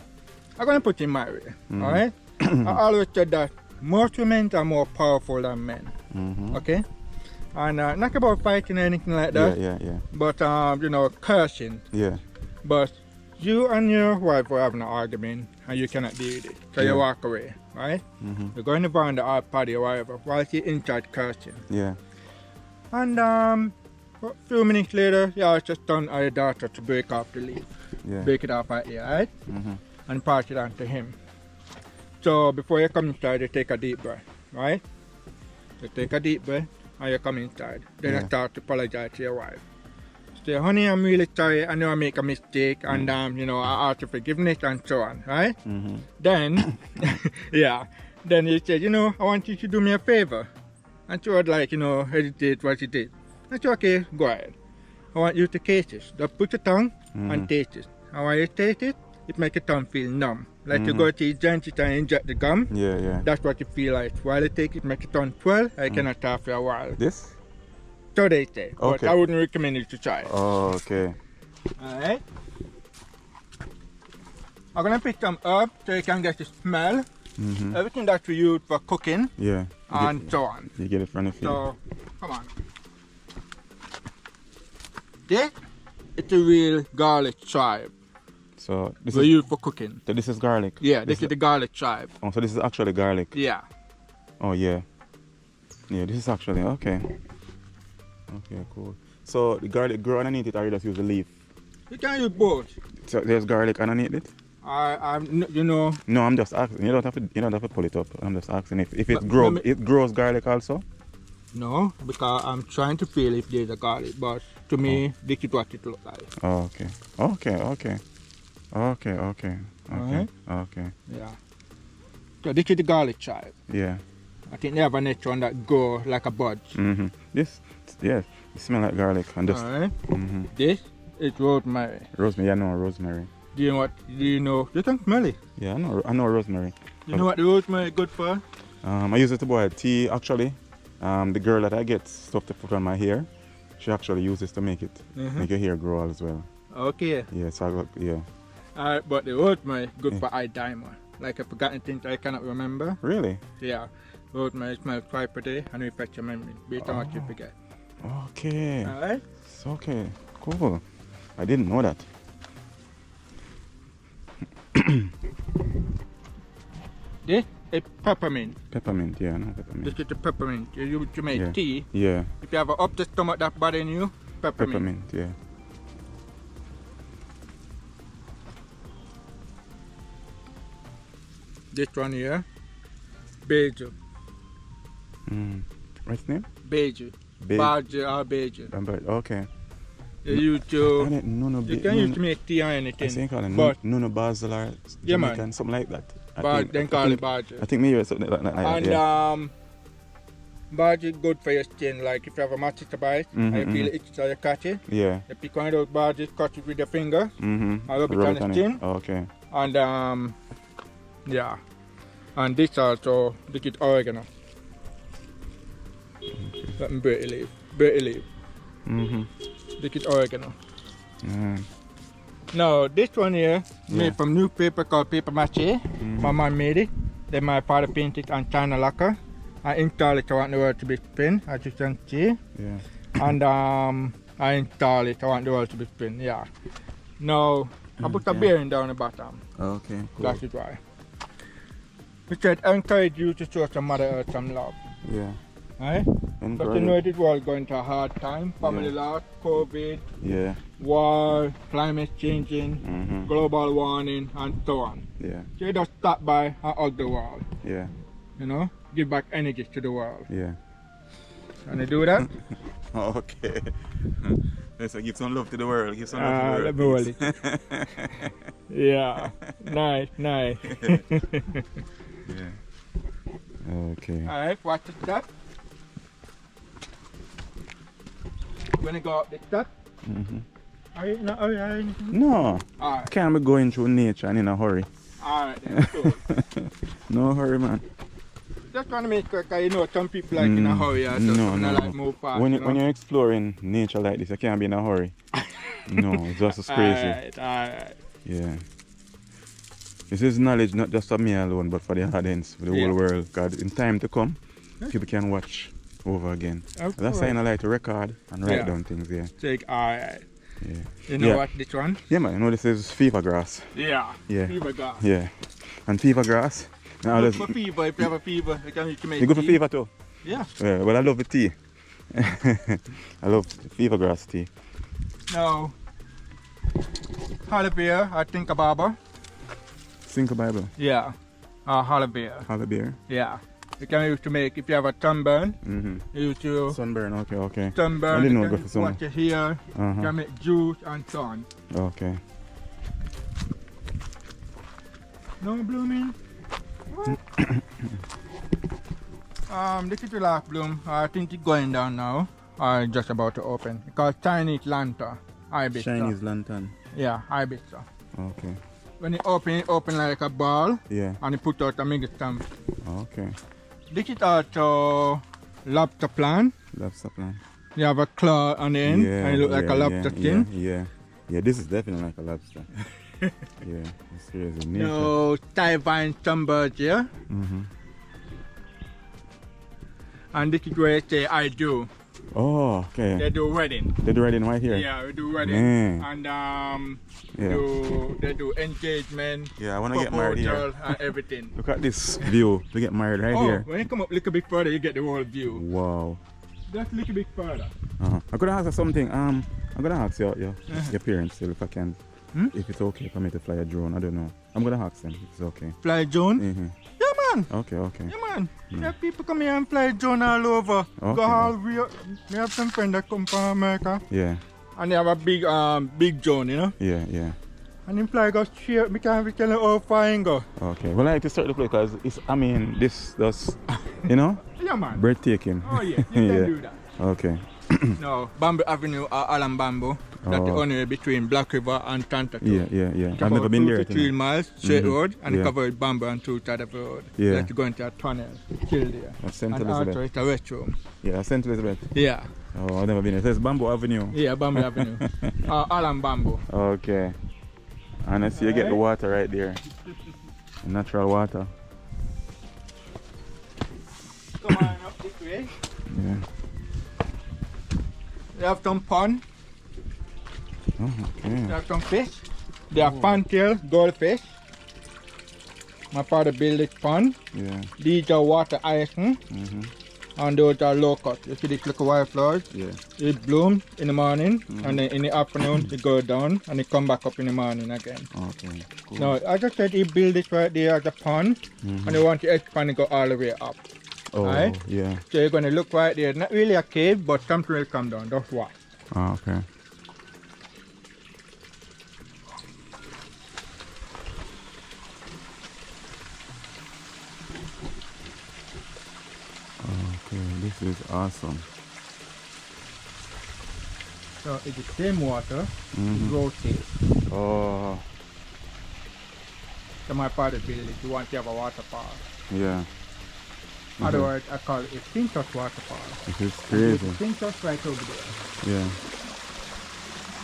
I'm gonna put it in my way. Alright? I always said that most women are more powerful than men. Okay? And not about fighting or anything like that. Yeah. But cursing. Yeah. But you and your wife were having an argument and you cannot deal with it, so you Yeah. walk away, right? You go in the veranda or party or whatever while she inside cursing. Yeah. And a few minutes later, you just done your daughter to break off the leaf. Yeah. Break it off right there, right? And pass it on to him. So before you come inside, you take a deep breath, right? You take a deep breath and you come inside. Then Yeah. you start to apologize to your wife. Say, honey, I'm really sorry. I know I make a mistake, and you know, I ask for forgiveness and so on, right? Then, yeah. Then you say, you know, I want you to do me a favor. And she would like, you know, hesitate what she did. I said, okay, go ahead. I want you to taste this. Just put your tongue and taste it. And when you taste it, it makes your tongue feel numb. Like you go to the dentist and inject the gum. Yeah, yeah. That's what you feel like. While you take it, make your tongue swell, I cannot talk for a while. This? So they say. But Okay. I wouldn't recommend you to try it. Oh, okay. Alright. I'm gonna pick some herb so you can get the smell. Everything that we use for cooking Yeah. and so on. You get it from the field. So, come on. This is a real garlic chive So this we is use for cooking. so this is garlic. Yeah, this is the garlic chive. Oh, so this is actually garlic. Yeah. Oh yeah. Yeah, this is actually okay. Okay, cool. So the garlic grow underneath it, or you just use the leaf? You can use both. So there's garlic underneath it? You know, No, I'm just asking. You don't have to pull it up. I'm just asking if it But grows. let me- It grows garlic also. no, because I'm trying to feel if there's a garlic, but to me, this is what it looks like. Oh, okay. Okay. Okay. Okay. Okay. Okay. Alright. Okay. Yeah. So this is the garlic chive. Yeah. I think they have a next one that go like a bud. This, yes, it smell like garlic and just Alright. This is rosemary. rosemary. Yeah, I know rosemary. Do you know what? Do you know? You can smell it. Yeah, I know rosemary. You know what the rosemary is good for? I use it to boil tea actually. The girl that I get stuff to put on my hair, she actually uses to make it make your hair grow as well. Okay. Yeah, so I got, yeah. Alright, but the rosemary is good for eye dimer. Like I forgotten things I cannot remember. Really? Yeah. Rosemary smells twice per day and refresh your memory based on what you forget. Okay. Alright? It's okay. Cool. I didn't know that. This is peppermint. Peppermint, yeah, no peppermint. This is the peppermint. You use to make Yeah. tea. Yeah, If you have an upset stomach that bothering you, peppermint. peppermint, yeah. This one here, basil. What's the name? Basil. Ba- Basil or basil. Okay. You use I to, didn't know no you can use to make tea or I anything. think call it But Nuno Basil or Yeah, man. Jamaican, something like that. then call it basil. I think maybe it's something like that. And yeah. basil is good for your skin. Like if you have a mastitis bite and you feel it itchy so you catch it, Yeah. you pick one of those basil, cut it with your finger, Mm-hmm. I rub it on the skin. Okay. And yeah. And this also, this is oregano. Let me break the leaf. Break the leaf. Mm-hmm. This is oregano. Mm. Now this one here, Yeah. made from new paper called paper mache. My mom made it. Then my father painted on China lacquer. I installed it, I want the world to be spin, as you can see. Yeah. And I installed it, I want the world to be spin, yeah. Now, I put a bearing down the bottom. Okay, cool. That is why. We said, I encourage you to show some Mother Earth some love. Yeah. Right? But you know this world going through a hard time. Family loss, COVID, Yeah. war, climate changing, Mm-hmm. global warming, and so on. Yeah. So you just stop by and hug the world. Yeah. You know? Give back energy to the world. Yeah. Can you do that? Okay. Let's give some love to the world. Give some love to Let the me world. hold it. Yeah. Nice, nice. Yeah. Okay. Alright, watch the step. When you go up the step. Mm-hmm. Are you not alright? No. Alright. Can't be going through nature and in a hurry. Alright then, cool. No hurry, man. Just want to make sure, cause you know some people like in a hurry or No, something, no. like move fast. When, you know? when you're exploring nature like this, you can't be in a hurry. No, it's just as crazy. Alright. Yeah. This is knowledge not just for me alone, but for the audience, for the whole world. Because in time to come, people can watch over again. Of That's why I course. like to record and write Yeah. down things, yeah. Take alright. Yeah. You know Yeah. what this one? Yeah, man. I know this is fever grass. Yeah. Yeah. Fever grass. Yeah. And fever grass. Now Good there's- for fever. If you have a fever, you can make you good for tea. fever too? Yeah. Yeah, well, I love the tea. I love fever grass tea. Now, holly beer, I think a barber. Cinco Bible. Yeah. Holly beer. Holly beer. Yeah. You can use to make, if you have a sunburn, Mm-hmm. use to Sunburn. Okay, okay. sunburn. I didn't know you go can for sun. watch your hair. You Uh-huh. can make juice and so on. Okay. No blooming? What? This is the last bloom. I think it's going down now. Just about to open. Because Chinese lantern. Ibis. Chinese lantern. Yeah, ibis. Okay. When it open like a ball. Yeah. And it put out a mega stamp. Okay. This is also lobster plant. Lobster plant. You have a claw on the end. Yeah. And it look like a lobster skin. Yeah. Yeah. This is definitely like a lobster. Yeah. It's crazy. Nature. No Taiwan sunbirds here. Mm-hmm. And this is where they say I do. Oh, okay. They do wedding. They're riding right here. Yeah, we do wedding. Man. And Yeah. they do engagement, Yeah, I want to get married here. proposal, and everything. Look at this view. To get married right Oh, here. when you come up a little bit further, you get the whole view. Wow. Just a little bit further. I'm gonna ask you something. I'm gonna ask your parents if I can, if it's okay for me to fly a drone. I don't know. I'm gonna ask them if it's okay. Fly drone? Mm-hmm. Yeah, man. Okay, okay. Yeah, man. Yeah, people come here and fly drone all over. Okay. Go all we have some friends that come from America, Yeah, and they have a big drone, you know. yeah, yeah. And then fly go straight. We can't tell them how far and go. Okay. Well, I like to start the play because it's. I mean, this does, you know, Yeah, man. breathtaking. Oh yeah, you can Yeah. do that. Okay. No, Bamboo Avenue or Alan Bamboo. That's the Oh. only way between Black River and Tantato. Yeah, yeah, yeah. It's I've never about been 2 there. to 3 miles straight Mhm. road, and Yeah. covered bamboo on 2 sides of the road. Yeah. You have to go into a tunnel, chill there. That's St. And Elizabeth. also it's a restroom. Yeah, St. Elizabeth. Yeah, Oh, I've never been there. It says Bamboo Avenue. yeah, Bamboo Avenue. Alan Bamboo. Okay. And I see you get the water right there. Natural water. Come on up this way. Yeah. You have some pond, Oh, you okay. have some fish. They are fantail goldfish. My father built this pond. Yeah. These are water hyacinth, Mm-hmm. and those are locusts. You see these little white flowers? Yeah. It blooms in the morning, and then in the afternoon it goes down, and it come back up in the morning again. Okay. Cool. Now, I just said he built it right there as a pond, and they want to expand and go all the way up. Oh, right? yeah. So you're going to look right there. Not really a cave, but something will come down. That's why. Oh, okay. Okay, this is awesome. So it's the same water, Mhm. rotate. Oh, So my father built it. You want to have a waterfall. yeah. Otherwise, I call it a Pintos waterfall. This is crazy. Pintos right over there. Yeah.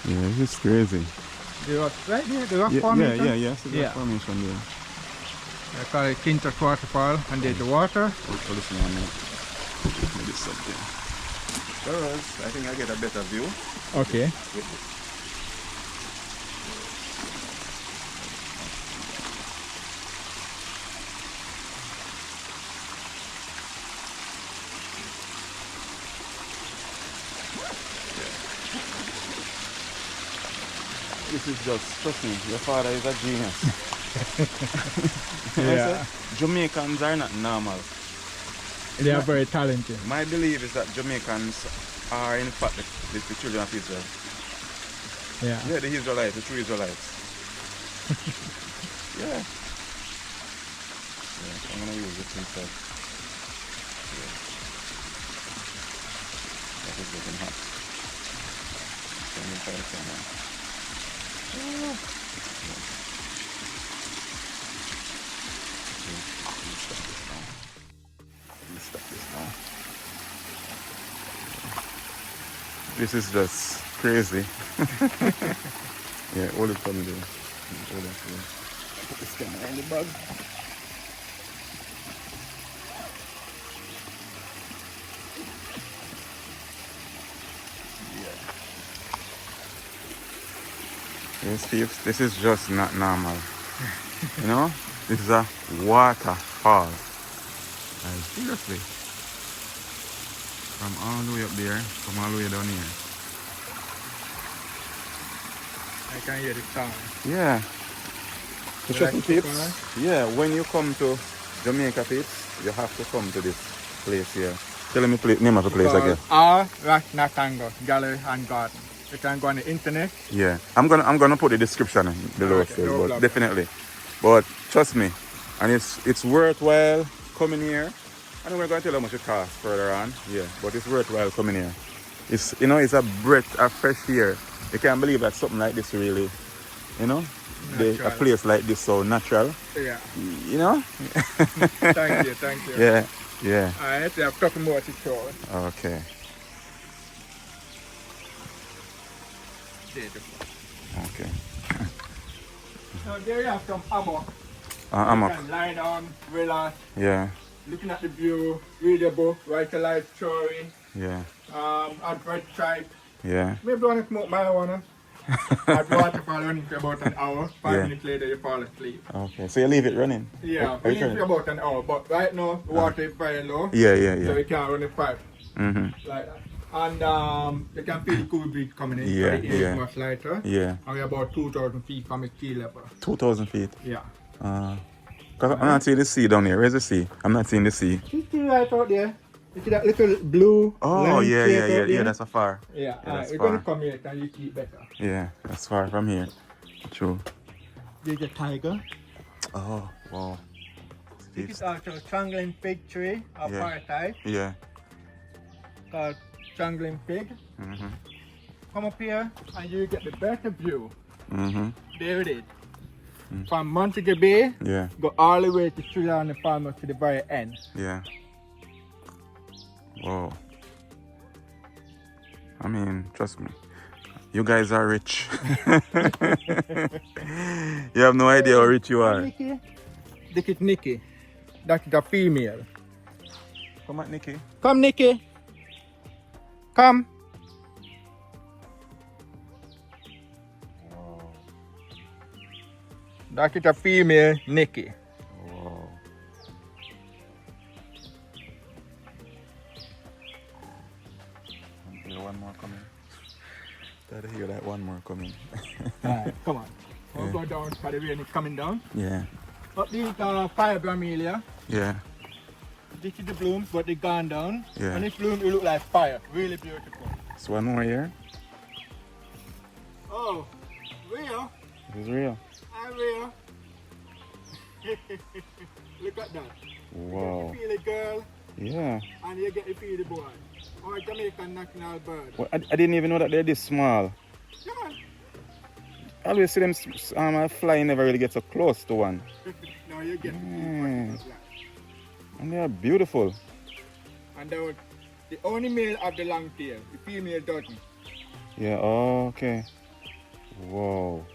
Yeah, this is crazy. The rock right there, the rock Yeah, formation. yeah. So Yeah. formation there. I call it Pintos waterfall, and there's the water. Oh, listen a minute. Let this up there. Because I think I get a better view. Okay. This is just, trust me, your father is a genius. Yeah. Jamaicans are not normal. They are very talented. My belief is that Jamaicans are in fact the children of Israel. Yeah. Yeah, the Israelites, the true Israelites. Yeah. Yeah, so I'm gonna use this inside. Yeah. That is looking hot. Stand inside the camera. Yeah. Stop this now. This is just crazy. Yeah, hold it for me there. Hold it for me. Put this camera in the bag. Yeah. Yes, peeps, this is just not normal. You know, this is a waterfall. Like, seriously. From all the way up there, from all the way down here. I can hear the sound. Yeah. So You trust like me, the peeps. coconut? Yeah, when you come to Jamaica, peeps, you have to come to this place here. Tell me the name of the place again. Natango Gallery and Garden. You can go on the internet. Yeah, I'm gonna put the description below, Okay, still, no but problem. definitely. But trust me, and it's worthwhile coming here. I know we're gonna tell how much it costs further on. Yeah, but it's worthwhile coming here. It's it's a breath of fresh air. You can't believe that something like this really, a Natural. place like this so natural. Yeah. You know? Thank you, thank you. Yeah, yeah. Alright, we have a couple more to show. Okay, okay. So there you have some hammock. I'm You up. can lie down, relax, Yeah, looking at the view, read a book, write a life story, yeah, advert type. yeah. Maybe want to smoke marijuana. At waterfall running for about an hour. 5 Yeah. minutes later you fall asleep. Okay, so you leave it running? Yeah, Are we you leave for turning? about an hour, but right now the water is very low. Yeah, yeah, So yeah. we can't run it pipe Mm-hmm. like that. And you can feel the cool breeze coming in. Yeah, so the air yeah. is much lighter. Yeah. And we're about 2,000 feet from the sea level. 2,000 feet. Yeah. Because I'm not seeing the sea down here. Where's the sea? I'm not seeing the sea. See right out there? You see that little blue Oh, line yeah, shape yeah, out yeah, there? yeah, that's a far. Yeah, that's we're far. going to come here and you see it better. Yeah, that's far from here. True. There's a tiger. Oh, wow. This is also a strangling pig tree of Yeah. our type Yeah. called strangling pig. Mm-hmm. Come up here and you get the better view. Mm-hmm. There it is. From Montego Bay, Yeah, go all the way to Sri Lanka Palmer to the very end. yeah. Whoa. I mean, trust me. You guys are rich. You have no idea how rich you are. Nikki. This is Nikki. That is a female. Come on, Nikki. Come, Nikki. Come. That is a female Nikki. Wow. Hear one more coming. Gotta hear that one more coming. Alright, come on. We'll Yeah. go down for the rain is coming down. Yeah, Up these fire bromeliad. yeah, This is the blooms, but they gone down. Yeah. And this bloom, it look like fire. Really beautiful. it's one more here. Oh, real? This is real. I'm real. Look at that. Wow. You feel the girl, Yeah. and you get to feel the boy. Or Jamaican national bird. Well, I didn't even know that they're this small. Come on. I always see them flying, never really get so close to one. Now you get to feel Mm. what it looks like. And they are beautiful. And the only male have the long tail. The female doesn't. Yeah, oh, okay. Whoa.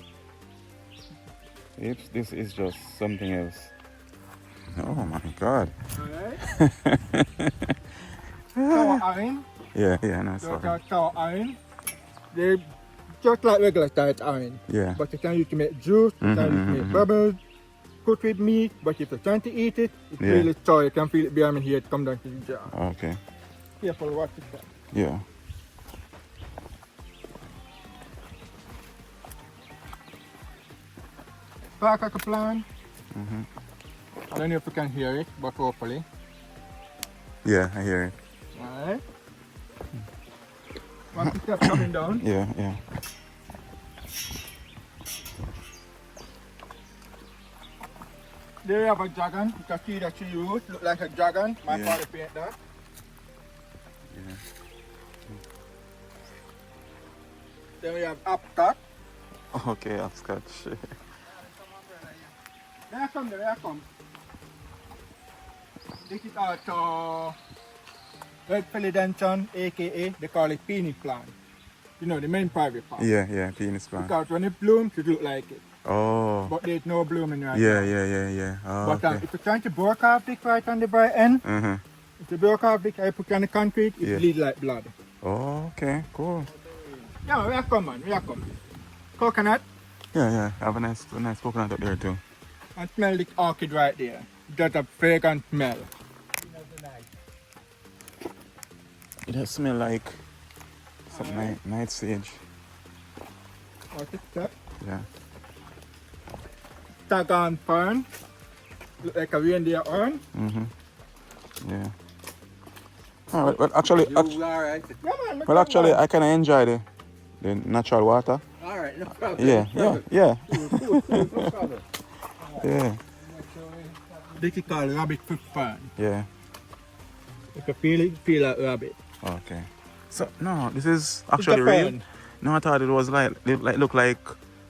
This is just something else. Oh my God. Alright? Sour iron. Yeah, yeah, no, it's Those fine. are sour iron. They're just like regular type iron. Yeah. But you can use to make juice, you can use to make bubbles, cook with meat, but if you're trying to eat it, it's Yeah. really sour. You can feel it behind here, it come down to the jar. Okay. Careful what it does. Yeah. Firecracker plant. Mm-hmm. I don't know if you can hear it, but hopefully. Yeah, I hear it. Alright. Watch the step coming down. Yeah, yeah. There you have a dragon. You can see that tree root look like a dragon. My Yeah. father paint that. Yeah. Then we have upcut. Okay, hopscotch. There I come, there I come. This is also red philodendron, aka they call it penis plant. You know, the main private part. Yeah, yeah, penis plant. Because when it blooms, it look like it. Oh. But there's no blooming right Yeah, now. yeah, yeah, yeah. Oh, But okay. if you're trying to break off this right on the very end, Uh-huh. if you break off this, I put it on the concrete, it Yeah. bleeds like blood. Oh, okay, cool. Yeah, we are come, man, we are come. Coconut. Yeah. I have a nice coconut up there too. And smell the orchid right there. Just a fragrant smell. It does smell like some night sage. Orchid stuff. Yeah. Tagan fern. Look like a reindeer horn. Yeah. Alright, but actually, You alright? Yeah, man, well, actually, I kind of enjoy the natural water. Alright, no problem. Yeah. Cool, no problem. Yeah. This is called rabbit foot fern. Yeah. You can feel like rabbit. Okay. So no, this is actually real. fern. No, I thought it was look like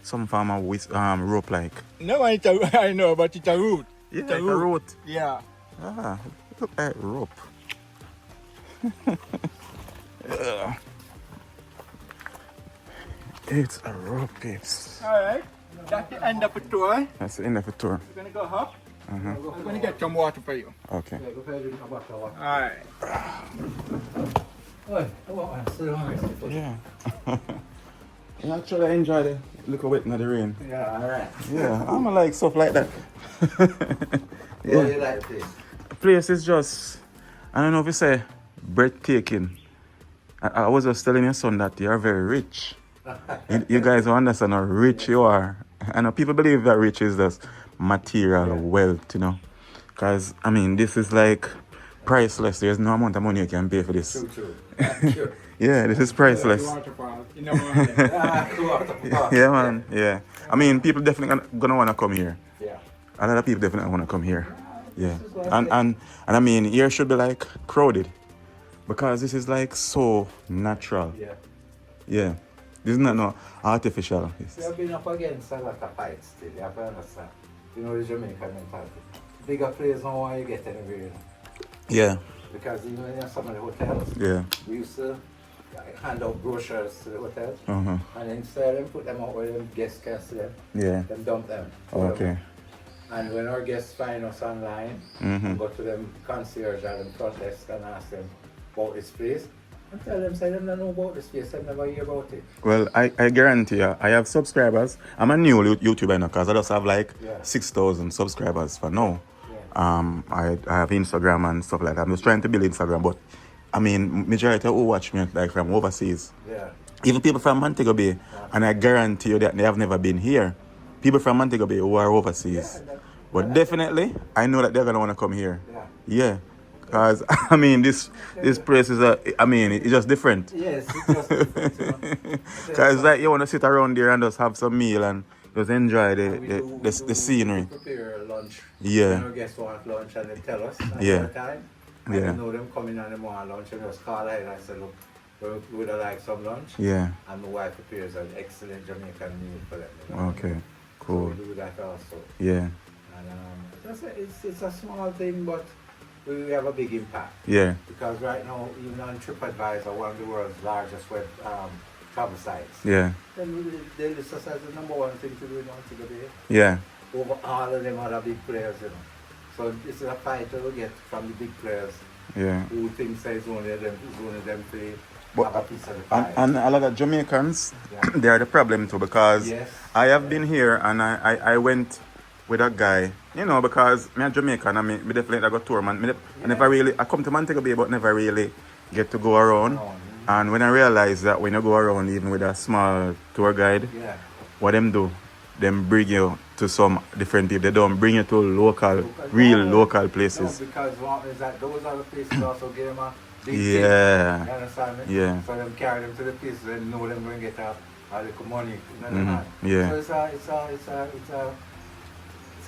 some form of rope like. No, it's a, I know, but it's a root. Yeah, It's a like a root. root. Yeah. Ah, it look like rope. Yeah. It's a rope, peeps. Alright. That's the end of the tour. That's the end of the tour. We're gonna go up. I'm gonna get some water for you. Okay. Yeah, go ahead and drink a bottle of water. Alright. Oh, come on, sit down. Yeah. I actually enjoy the little wet in the rain. Yeah, alright. Yeah, I'm like stuff like that. What do you like this? The place is just, I don't know if you say breathtaking. I was just telling your son that you're very rich. You guys don't understand how rich you are. I know people believe that rich is just material wealth, you know. Because, I mean, this is like priceless. There's no amount of money you can pay for this. True. Sure. Yeah, this is priceless. Waterfall. You know what? Yeah, man. Yeah. I mean, people definitely gonna want to come here. Yeah. A lot of people definitely want to come here. Yeah. And I mean, here should be like crowded. Because this is like so natural. Yeah. Yeah. This is not no artificial. They've been up against a lot of fights still, you have to understand. You know the Jamaican mentality. Bigger players don't want you get anywhere, you know. Yeah. Because even in some of the hotels, Yeah. we used to hand out brochures to the hotels, Uh-huh. and instead them put them out where them guests can see them, Yeah. them dump them. Okay. And when our guests find us online, Mhm. go to them concierge or them front desk and ask them about this place, and tell them, say them don't know about this place, they never hear about it. Well, I guarantee you, I have subscribers. I'm a new YouTuber now because I just have like Yeah. 6,000 subscribers for now. Yeah. I have Instagram and stuff like that. I'm just trying to build Instagram, but I mean, majority who watch me like from overseas. Yeah. Even people from Montego Bay, and I guarantee you that they have never been here. People from Montego Bay who are overseas. But definitely, I know that they're gonna want to come here. Yeah. Because I mean, this place is it's just different. Yes, it's just different, you know. Because like you want to sit around there and just have some meal and just enjoy the scenery. We prepare lunch. Yeah. When our guests want lunch and they tell us at Yeah. the time. And Yeah. we know them coming and they want lunch and just call ahead and say, look, we would like some lunch. Yeah. And my wife prepares an excellent Jamaican meal for them. You know? Okay. So Cool. we do that also. Yeah. And it's a small thing, but we have a big impact. Yeah. Because right now, even on TripAdvisor, one of the world's largest web travel sites, Yeah. they list us as the #1 thing to do in Montego Bay. Yeah. Over all of them other big players, you know. So it's a fight to get from the big players Yeah. who think that it's only them to But- have a piece of the pie. And a lot of Jamaicans, Yeah. they are the problem too because Yes. I have been here and I went with a guy, you know, because me a Jamaican and me definitely I go tour, man. I never really, I come to Montego Bay but never really get to go around. No. And when I realized that when you go around even with a small tour guide, Yeah. what them do, them bring you to some different people. They don't bring you to real local places. No, because what is that those other places also give them a big tip. Yeah. You understand me? Yeah. So them carry them to the places and know them going to get a little money. You know Mhm. what I mean? Yeah. So it's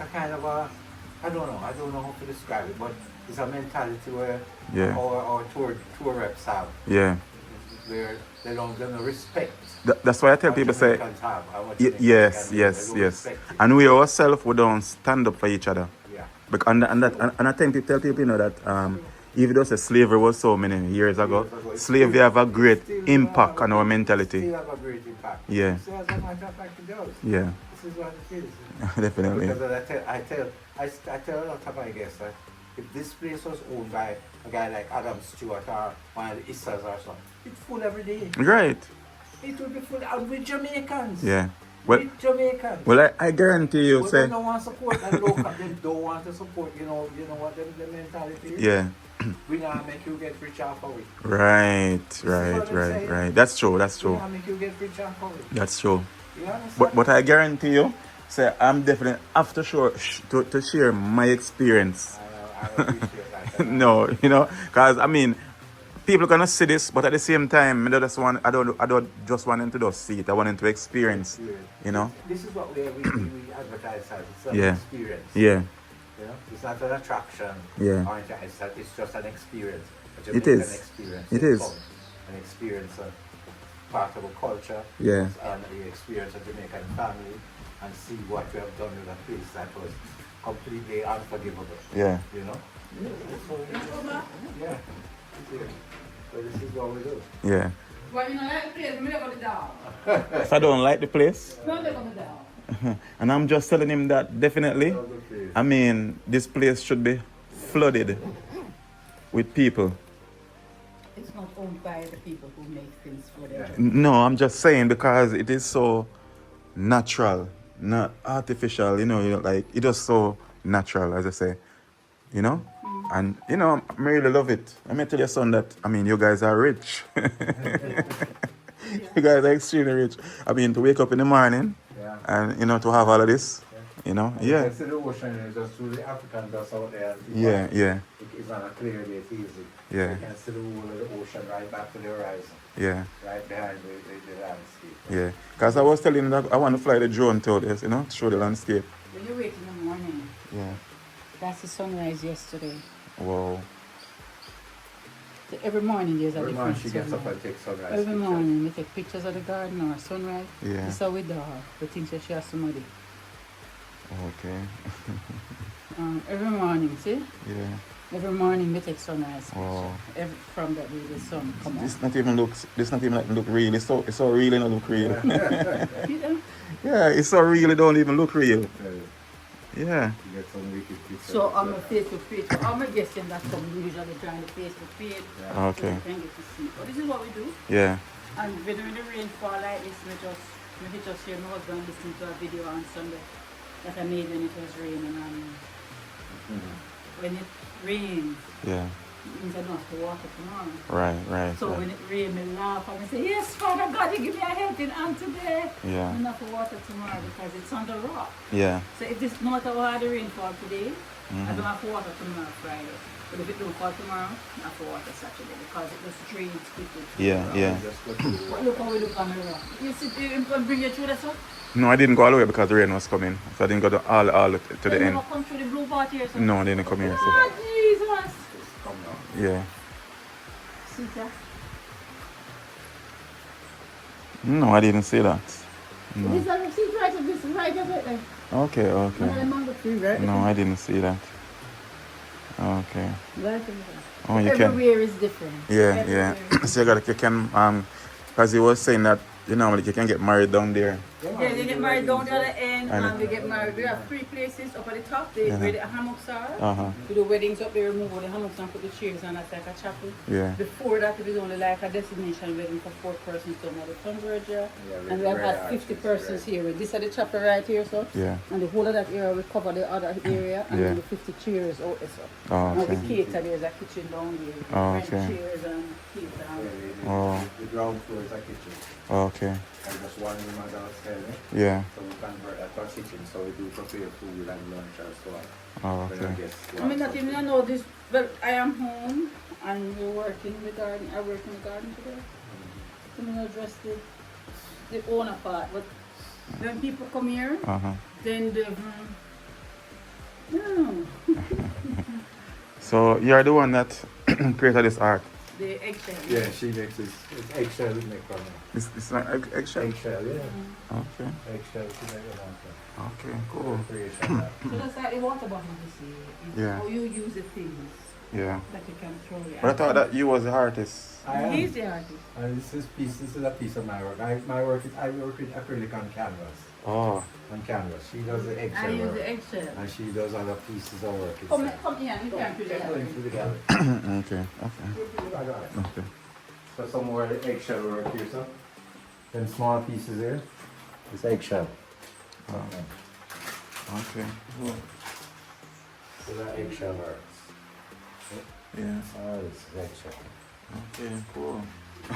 a kind of a, I don't know how to describe it, but it's a mentality where Yeah. our tour reps have, Yeah. where they don't respect. That's why I tell what people say, Jamaicans have and what yes, Jamaicans yes, can do. They yes. don't respect it. And we ourselves, we don't stand up for each other. Yeah. And I tell people, you know, that even though say slavery was so many years ago, slavery have a great impact on our mentality. Still have a great impact. Yeah. So as a matter of fact, it does. Yeah, This is what it is. definitely. Because I tell a lot of my guests that if this place was owned by a guy like Adam Stewart or one of the Issas or something, it's full every day. Right. It would be full, and with Jamaicans. Yeah. Well, With Jamaicans. well, I guarantee you, But say, they don't want to support and local. They don't want to support. You know what the mentality is. yeah, We not make you get rich off of it. right, what I'm saying? right. That's true. That's We true. not make you get rich off of it. That's true. You understand? But I guarantee you, say, I'm definitely after sure to share my experience. I appreciate that. No, you know, because I mean, people gonna see this, but at the same time, I don't just want them to just see it. I want them to experience. You know. This is what we advertise as. It's an Yeah. experience. Yeah. You know, it's not an attraction. Yeah. Or it's just an experience. A It Jamaican is. Experience. It It's is. fun. An experience of part of a culture. Yeah. And the experience of Jamaican family, and see what we have done with a place that was completely unforgivable. Yeah. You know. Yeah. So this is what we do. Yeah. Well, you know, like the place, I'm never going down. If I don't like the place, I'm never going down. and I'm just telling him that definitely, I mean, this place should be flooded with people. It's not owned by the people who make things for them. No, I'm just saying because it is so natural, not artificial, you know, like it is so natural, as I say, you know? And, you know, I really love it. I may tell your son that, I mean, you guys are rich. You guys are extremely rich. I mean, to wake up in the morning and, you know, to have all of this, you know, yeah. You can see the ocean is just through the African dust out there. Yeah, yeah, It's on a clear day, it's easy. yeah, You can see the whole of the ocean right back to the horizon, yeah, right behind the landscape. yeah. Because I was telling him that I want to fly the drone to this, you know, to show the landscape. When you wake in the morning, Yeah. that's the sunrise yesterday. Wow. So every morning there's a Every morning different she gets up sunrise. and takes sunrise Every pictures. morning we take pictures of the garden or sunrise. Yeah. This is how we do her. We think that she has somebody. Okay. Every morning, see? Yeah. Every morning we take sunrise picture. Wow. From that way the sun come This out. not even like look real. It's so real and not look real. Yeah. Yeah, it's so real it don't even look real. Yeah. You get some wicked pictures. So on my Facebook page, I'm a guessing that come usually join the Facebook page. Okay. So you can get to see. But this is what we do. Yeah. And when the rain fall like this, we just hear my husband listening to a video on Sunday that I made when it was raining. And when it rains, Yeah. it means I don't have to water tomorrow. Right. So when it rains, I laugh and I say, yes, Father God, you give me a helping hand today. Yeah. I don't have to water tomorrow because it's on the rock. Yeah. So if this, no matter how hard the rainfall today, I don't have to water tomorrow Friday. But if it don't fall tomorrow, I have to water Saturday because it just drains quickly. Yeah. Just go through the But look how we look on the rock. You see, you can bring you through the sun. No, I didn't go all the way because the rain was coming. So I didn't go all to the They end. never come through the blue part here. So. No, I didn't come here. So. Oh, Jesus. come down. Yeah. See that? No, I didn't see that. No. This is see right of this right of it there. Okay. One of the mango tree right. No, I didn't see that. Okay. Right of it. Oh, you can. Everywhere is different. Yeah. Everywhere is So you can because he was saying that you know like you can get married down there. Yeah, they get married down the other end, And and we get married. We have 3 places up at the top, where the hammocks are. We do weddings up there, remove all the hammocks and put the chairs on. That's like a chapel. Yeah. Before that, it was only like a destination wedding for 4 persons down at the Converge. And we have had 50 persons here. This is the chapel right here, so. Yeah. And the whole of that area, we cover the other area, and Yeah. then the 50 chairs out there. So. Oh, Now okay. we cater, there's a kitchen down there. Oh, Rent okay. chairs and cater. Oh. The ground floor is a kitchen. Okay. And just one room and downstairs. Yeah. So we convert that to a kitchen. So we do prepare food and lunch and so on. Oh, When okay. our guests I mean, not even I know this, but I am home and we're working in the garden. I work in the garden today. I'm going to address the owner part. But when people come here, then the, So you're the one that created this art. the eggshell. Yeah, she makes this. It's eggshell we make from it. It's not eggshell. Eggshell, yeah. Okay. Eggshell she make it on. Okay. Cool. Creation. So that's like the water bottle you see. It's Yeah. how you use the things Yeah. that you can throw it. But I thought that you was the artist. I am. He's the artist. And this is a piece of my work. I work with acrylic on canvas. Oh. On canvas. She does the eggshell I use work. the eggshell. And she does other pieces of work. Come here, you can put Go it into the gallery. Okay. Okay. So some more eggshell work here, so. Then small pieces here. It's eggshell. Okay. Cool. So that eggshell works. Yeah. Oh, it's eggshell. Okay. Cool.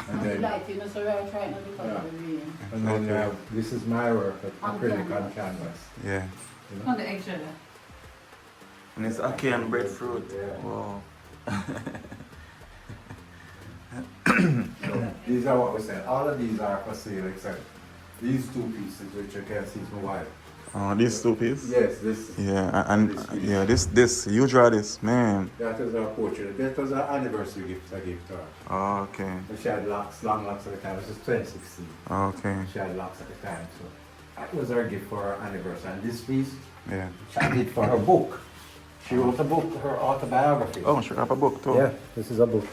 And then, Light, you know, so we're trying to because of the rain. and then Okay. this is my work, On acrylic canvas. on canvas. Yeah. You know? On the eggshell. And it's ackee and breadfruit. Yeah. Wow. So these are what we said. All of these are for sale except these two pieces, which you can see is my wife. These two pieces. Yes, this. Yeah, and This piece. yeah, this you draw this, man. That is our portrait. That was our anniversary gift I gave to her. Oh, okay. And she had locks, long locks at the time. This is 2016. Okay. She had locks at the time, so that was our gift for her anniversary. And this piece, Yeah. she did for her book. She wrote a book, her autobiography. Oh, she have a book too. Yeah, this is a book.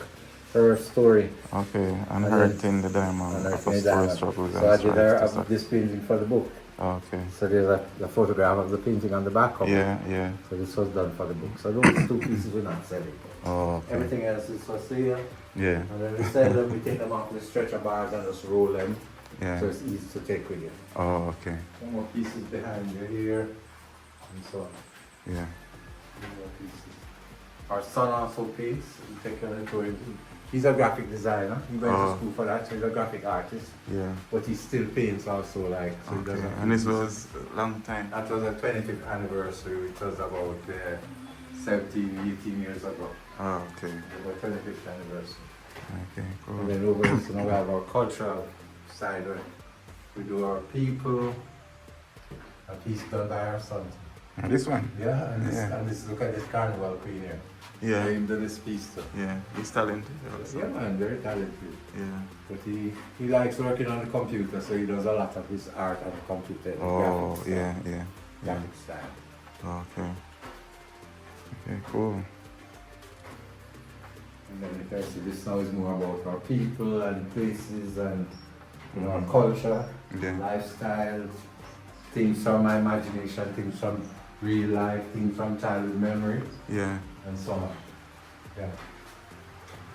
Her story. Okay, And Unearthing the Diamond. After Unearthing the story Diamond. struggles So I and did her strife. this painting for the book. Okay. So there's a photograph of the painting on the back of it. Yeah, yeah. So this was done for the book. So those two pieces we're not selling. Oh, okay. Everything else is for sale. Yeah, And then we sell them, we take them off the stretcher bars and just roll them. yeah. So it's easy to take with you. Oh, okay. Some more pieces behind you here. And so on. Yeah. Some more pieces. Our son also paints. We take a little. He's a graphic designer. He went Oh. to school for that, so he's a graphic artist. Yeah. But he still paints also, like. So he Okay. does a And this few was a long time. That was a 25th anniversary, which was about 17, 18 years ago. Oh, okay. About 25th anniversary. Okay, And cool. then over here, so now we have our cultural side where we do our people, a piece done by our son. And this one? Yeah, and this, Yeah. and this look at this carnival queen here. Yeah. Him done this piece too. Yeah. He's talented also. Yeah man, very talented. Yeah. But he likes working on the computer, so he does a lot of his art on the computer. Oh, graphic style. yeah, yeah. Yeah. Graphic style. Okay. Okay, cool. And then if I see this now is more about our people and places and our culture, Yeah. lifestyle, things from my imagination, things from real life, things from childhood memory, Yeah. and so on. Yeah.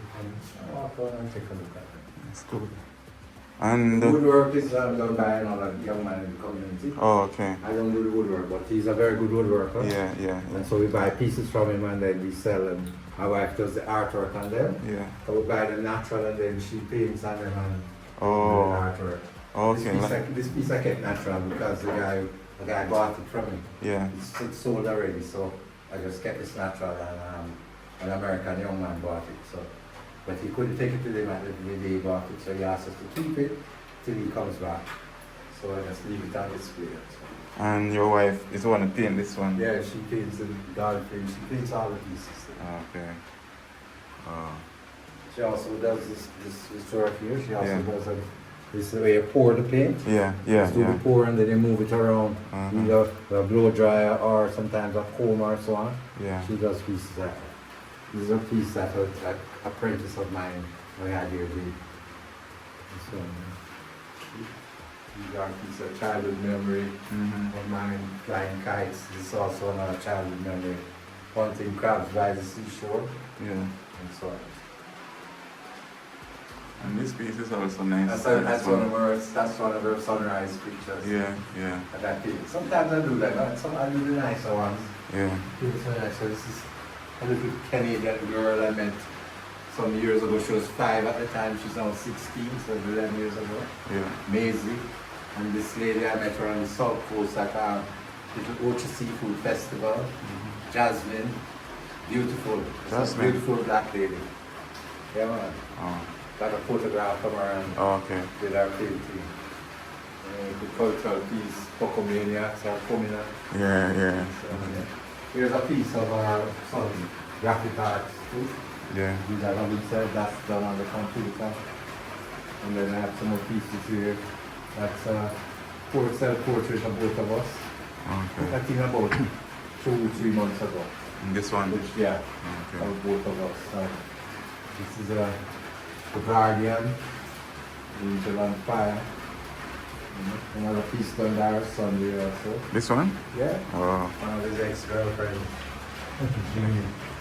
You can walk around and take a look at it. That's cool. And Woodwork is done by another young man in the community. oh, okay. I don't do the woodwork, but he's a very good woodworker. Yeah, yeah, And so we buy pieces from him and then we sell them. My wife does the artwork on them. yeah. So we buy them natural and then she paints on them and Oh, the artwork. okay. This piece I kept natural because the guy bought it from me. Yeah. It's sold already, so I just kept this natural and an American young man bought it. So, but he couldn't take it to them at the day he bought it, so he asked us to keep it till he comes back. So I just leave it on display. So. And your wife is the one to paint this one? Yeah, she paints the dolphin, she paints all the pieces. Okay. Oh, She also does this work here. She also Yeah. does this way you pour the paint. yeah, yeah, Just do the yeah. pour and then you move it around. Uh-huh. Either a blow dryer or sometimes a comb or so on. Yeah. She does pieces like that. This is a piece that an apprentice of mine I had here did. So, these are a piece of childhood memory Mm-hmm. of mine flying kites. This is also another childhood memory. Hunting crabs by the seashore Yeah. and so on. And this piece is also nice. That's one of her sunrise pictures. Yeah, yeah, And that piece. Sometimes I do that, but I do the nicer ones. yeah. So this is a little Canadian girl I met some years ago. She was 5 at the time. She's now 16, so 11 years ago. Yeah. Maisie. And this lady I met her on the South Coast at a little Ocha Seafood Festival. Jasmine. Beautiful. She's a Jasmine. beautiful black lady. Yeah man. Oh, Got a photograph from her and okay. with our painting. The cultural piece, Pocomaniacs are coming up. Yeah, yeah, So, here's a piece of our son's graphic art too. yeah. These are on said that's done on the computer. And then I have some more pieces here. That's a self-portrait of both of us. Okay. I think about 2-3 months ago. And this one? Which, yeah, Okay. of both of us. So, this is the Guardian, Angel on Fire. Another piece done by our son here also. This one? Yeah. Oh, One of his ex-girlfriends.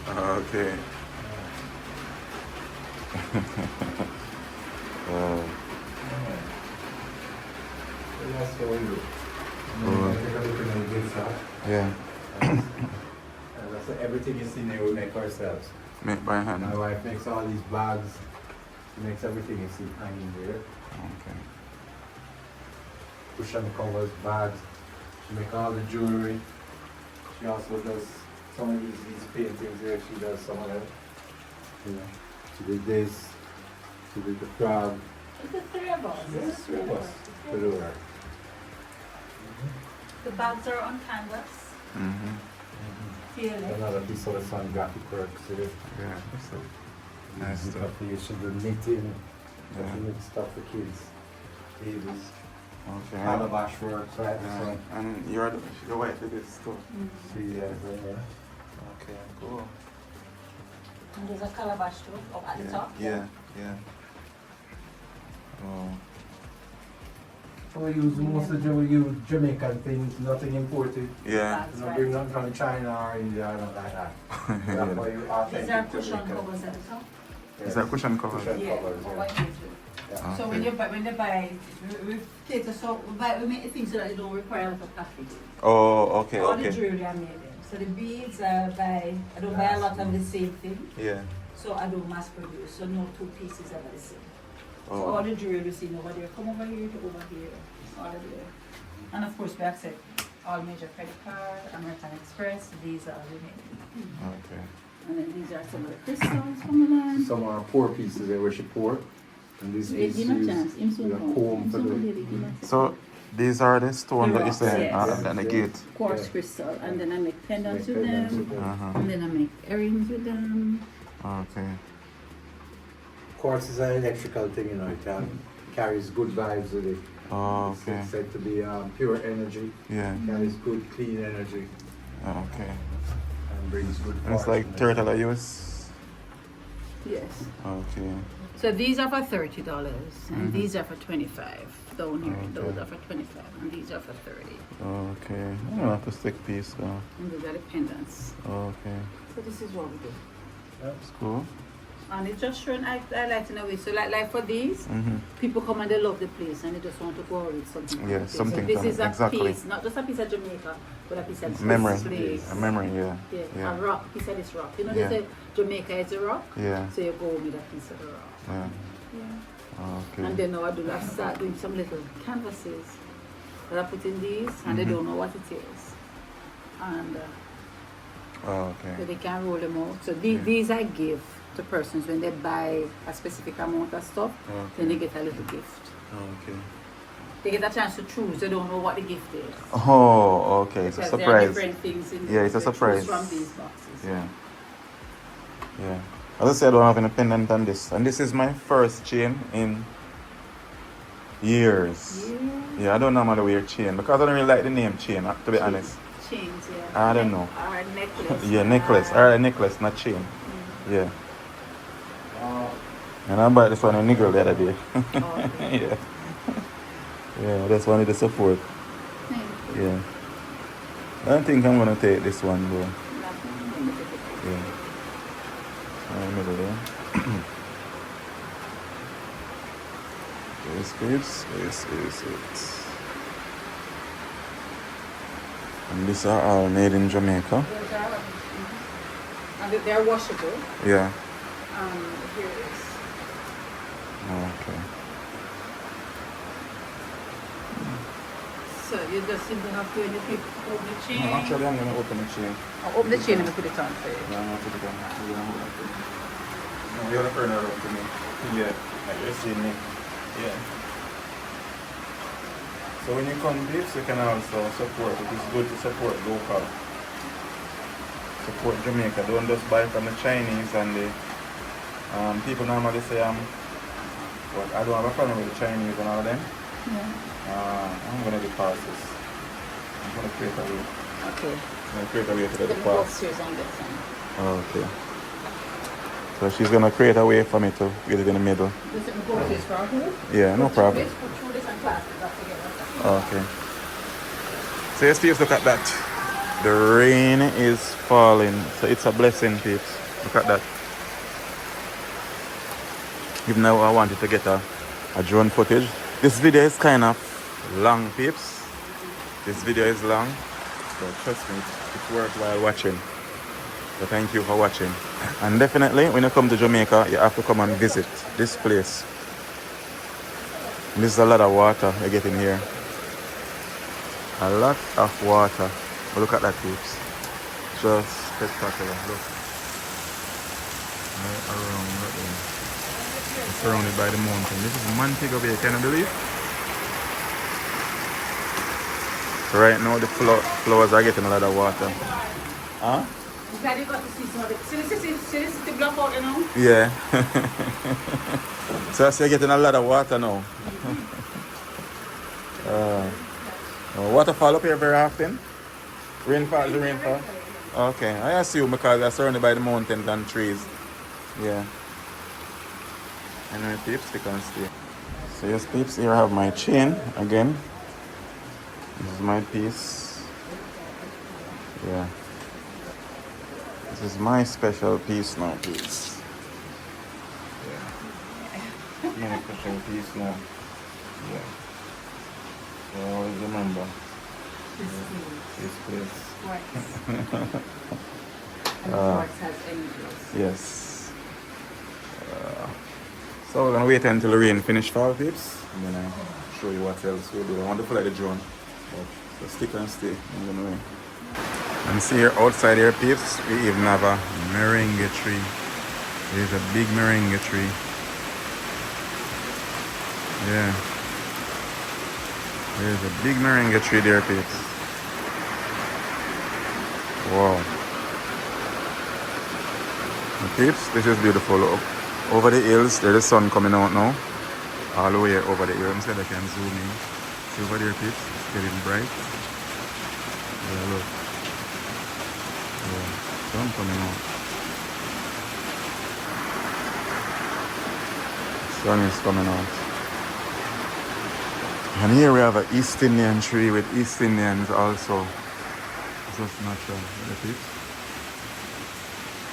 okay. that's what we do. And then Oh. we take a look in the gift shop. Yeah. And that's everything you see there we make ourselves. Make by hand. My wife makes all these bags. She makes everything you see hanging there. Okay. Cushion covers, bags. She makes all the jewelry. She also does some of these paintings here. She does some of them. You know, she did this. She did the frog. It's the three of us. Yes, three of us. To do her. The bags are on canvas. Mm-hmm. Feel it. Another piece of the sun graphic work. See it? Yeah. So nice Nice stuff. stuff. You should do knitting. Yeah. Knit stuff for kids. Babies. Okay. Calabash works, right? Yeah. And you're the wife did this too. See, yeah. Okay, cool. And there's a calabash too, up at the Yeah, top. yeah, yeah. Oh, So we use most of we use Jamaican things, nothing imported. yeah. That's You know, right. bring nothing from China or India or nothing like that. That's why you These authentic are cushion Jamaican. covers at the top. Is that cushion covers? Cushion Yeah, covers, for yeah. what you do. Yeah. So when they buy, we cater so we make the things so that they don't require a lot of packaging. Oh, okay, All the okay. jewelry I made them. So the beads I don't buy a lot of the same thing. Yeah. So I don't mass produce. So no two pieces are the same. So all Oh, the jewelry you see over there, come over here to over here, all of there. And of course we accept all major credit card, American Express, Visa, we make. okay. And then these are some of the crystals from the line. Some are poor pieces there where she pour. And this is used with a comb for the... So these are the stones that you say Yes. and the gate. Quartz Yeah. crystal, and then I make pendants Make with pendants them, with them. Uh-huh. and then I make earrings with them. Okay. Quartz is an electrical thing, you know, it carries good vibes with it. Oh, okay. It's said to be pure energy, Yeah. carries good, clean energy, Okay. and brings good And it's like fortune. turtle I use. Yes. Okay. So these are for $30, and Mhm. these are for $25. Down here, Okay. those are for $25, and these are for $30. Okay. I don't have to stick piece though. And these are the pendants. Okay. So this is what we do. That's cool. And it's just showing I like in a way. So like for these, Mm-hmm. people come and they love the place and they just want to go out with something. Yeah, like this. something So this from- is a exactly. piece, not just a piece of Jamaica, but a piece of this Memory. place. A memory, yeah. Yeah, Yeah. a rock, piece of this rock. You know Yeah. they say Jamaica is a rock, Yeah. so you go with a piece of the rock. Yeah. Yeah. Okay. And then now I start doing some little canvases that I put in these, and they Mhm. don't know what it is. And Oh, so okay. they can roll them out. So Yeah. these I give to persons when they buy a specific amount of stuff, then they get a little gift. Okay. They get a chance to choose. They don't know what the gift is. Oh, okay. It's a Because there are surprise. different things in Yeah, it's a they choose surprise. from these boxes. Yeah. Yeah. As I said, I don't have any pendant on this. And this is my first chain in years. Yeah. Yeah, I don't normally wear chain because I don't really like the name chain, to be honest. Chains, yeah. I don't know. Or necklace. Yeah, necklace. Alright, necklace, not chain. Mm. Yeah. And I bought this one in Nigel the other day. Oh, okay. Yeah. Yeah, that's one of the support. Thank you. Yeah. I don't think I'm gonna take this one though. Nothing. Yeah. In the middle there. This is it. And these are all made in Jamaica. Those are, and they're washable. Yeah. Here it is. Okay. So you just simply have to when you open the chain. No, actually, I'm gonna open the chain. I'll open the chain and put it on for you. Yeah, I'm gonna put it on. We're gonna hold it. No, you're gonna turn it around to me. Yeah. Like you're seeing me. Yeah. So when you come this, you can also support. It is good to support local. Support Jamaica. Don't just buy from the Chinese and the people normally say but I don't have a problem with the Chinese and all of them. Yeah. I'm gonna do passes. I'm gonna create a way. Okay. I'm gonna create a way to Let the me go pass. upstairs and get some. Okay. So she's gonna create a way for me to get it in the middle. Just let me go upstairs for her. Yeah, no problem. Put through this and classes up together. Okay. So you Steve, look at that. The rain is falling. So it's a blessing, peeps. Look at that. Even now I wanted to get a drone footage. This video is kind of long, peeps. This video is long, but trust me, it's worthwhile watching. So thank you for watching. And definitely, when you come to Jamaica, you have to come and visit this place. And this is a lot of water you get in here. A lot of water. But look at that, peeps. Just spectacular. Look. Right around right there. It's surrounded by the mountain. This is Montego Bay, can you believe? So right now the flowers are getting a lot of water. Huh? See the block out, you know? Yeah. So I see you're getting a lot of water now. Waterfall up here very often? Rainfall, the rainfall? Okay, I assume because they're surrounded by the mountains and trees. Yeah. Anyway, peeps, stick and stay. So yes, peeps, here I have my chain again. This is my piece. Yeah. This is my special piece now, peeps. Yeah. My special piece now. Yeah. So always remember this place. Yes. So we're gonna wait until the rain finish fall, peeps, and then I'll show you what else we'll do. I want to fly the drone, so stick and stay. I'm gonna wait. And see here outside here, peeps, we even have a moringa tree. There's a big moringa tree. Yeah. There's a big moringa tree there, peeps. Wow. And peeps, this is beautiful. Over the hills, there's the sun coming out now. All the way over the hills. So I can zoom in. See over there, peeps? It's getting bright. Yeah, look. Yeah, sun coming out. Sun is coming out. And here we have an East Indian tree with East Indians also. It's just natural, the peeps.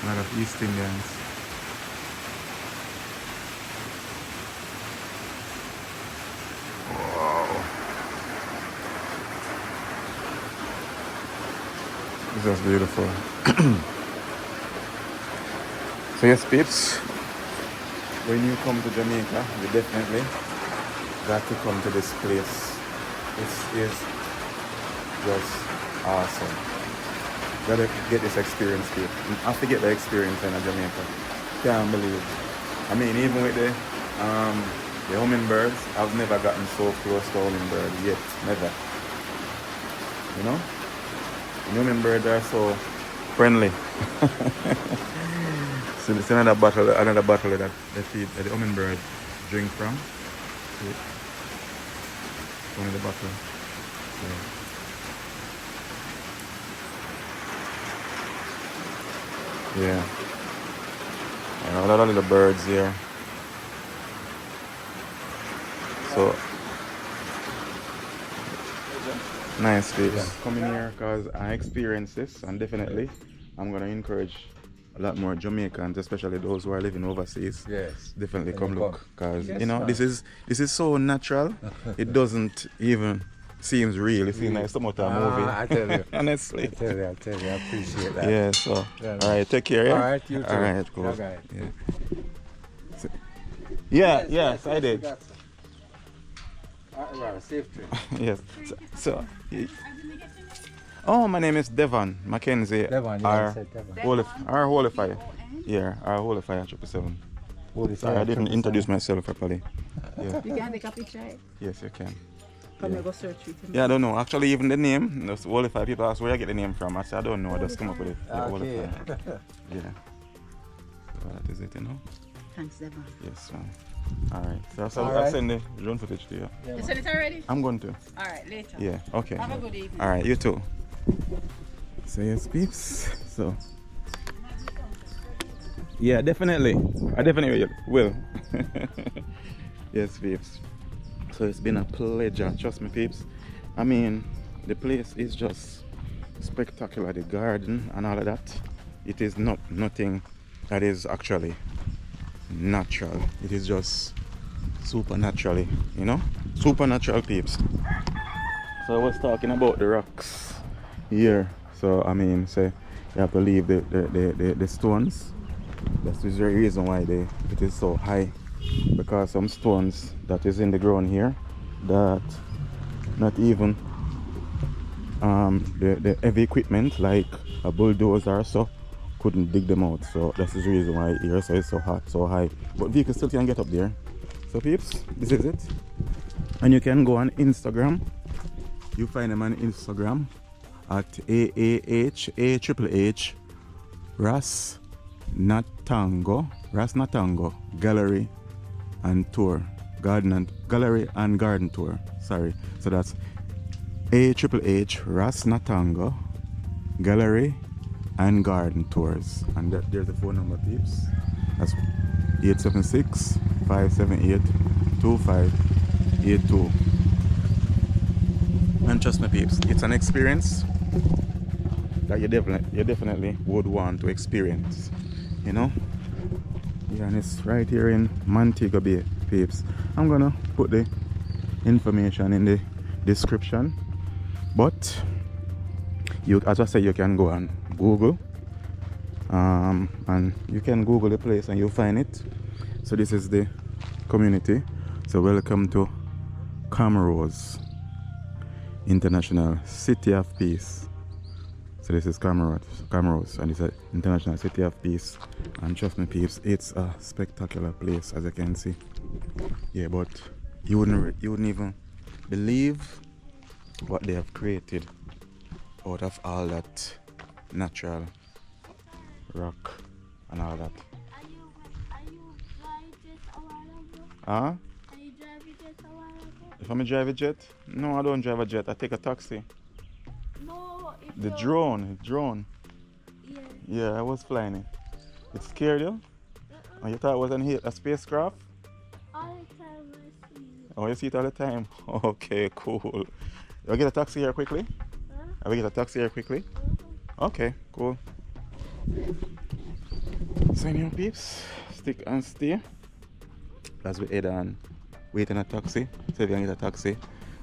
A lot of East Indians. Wow. It's just beautiful. So yes, peeps, when you come to Jamaica, you definitely got to come to this place. This is just awesome. Gotta get this experience here. I have to get the experience in Jamaica. Can't believe. I mean, even with the hummingbirds, I've never gotten so close to hummingbird yet. Never. You know? The hummingbirds are so friendly. So it's another bottle that they feed the hummingbird drink from. See? One of the bottle. Yeah. A lot of little birds here. So nice place. Yeah. Coming here because I experienced this, and definitely I'm gonna encourage a lot more Jamaicans, especially those who are living overseas. Yes. Definitely come look, because you know this is so natural. It doesn't even seems real. It seems like some other movie. I tell you. Honestly. I tell you, I appreciate that. Yeah, so alright, take care, yeah? Alright, you too. Alright, cool. Okay. Yeah. So, yes, I did. Safe trip. Yes. So oh, my name is Devon Mackenzie. Devon, our Devon. Our Holy Fire. Yeah, our Holy Fire 777. Sorry, I didn't introduce myself properly. Yeah. You can take a picture. Yes, you can. Come Yeah. go search it. Yeah, I don't know. Actually, even the name, those Holy Fire people ask where I get the name from. I said, I don't know. I just come up with it. Yeah, Holy Okay. Fire. Yeah. So that is it, you know? Thanks, Devon. Yes, ma'am. Alright. So I'll Alright. send the drone footage to you. You send it already? I'm going to. Alright, later. Yeah, okay. Have a good evening. Alright, you too. So yes, peeps. So yeah, definitely. I definitely will. Yes, peeps. So it's been a pleasure. Trust me, peeps. I mean, the place is just spectacular. The garden and all of that. It is nothing that is actually natural. It is just supernaturally, you know, supernatural peeps. So I was talking about the rocks here. So I mean, say you have to leave the stones. That's the reason why it is so high, because some stones that is in the ground here that not even the heavy equipment like a bulldozer or so couldn't dig them out. So that's the reason why here so it's so hot, so high. But vehicles still can get up there. So peeps, this is it. And you can go on Instagram. You find them on Instagram at AAH Ras Natango Gallery and Tour. Gallery and Garden Tour. Sorry. So that's AHH Ras Natango Gallery and Garden Tours. And there's the phone number, peeps. That's 876-578-2582. And trust me, peeps, it's an experience that you definitely would want to experience, you know. Yeah, and it's right here in Montego Bay, peeps. I'm gonna put the information in the description, but you, as I say, you can go on Google, and you can Google the place and you'll find it. So this is the community. So welcome to Camrose International City of Peace. So this is Camrose, and it's an International City of Peace. And trust me, peeps, it's a spectacular place, as you can see. Yeah, but you wouldn't even believe what they have created out of all that natural rock and all that. Are you drive it a while ago? Huh? Are you driving it a while ago? If I'm a drive a jet? No, I don't drive a jet. I take a taxi. No, if The you're- drone. Yeah. Yeah, I was flying it. It scared you? Oh, you thought it was a spacecraft? All the time I see it. Oh, you see it all the time? Okay, cool. You get a taxi here quickly? Huh? I will get a taxi here quickly? Okay, cool. So anyway, peeps, stick and stay as we head on, waiting a taxi. So if you can get a taxi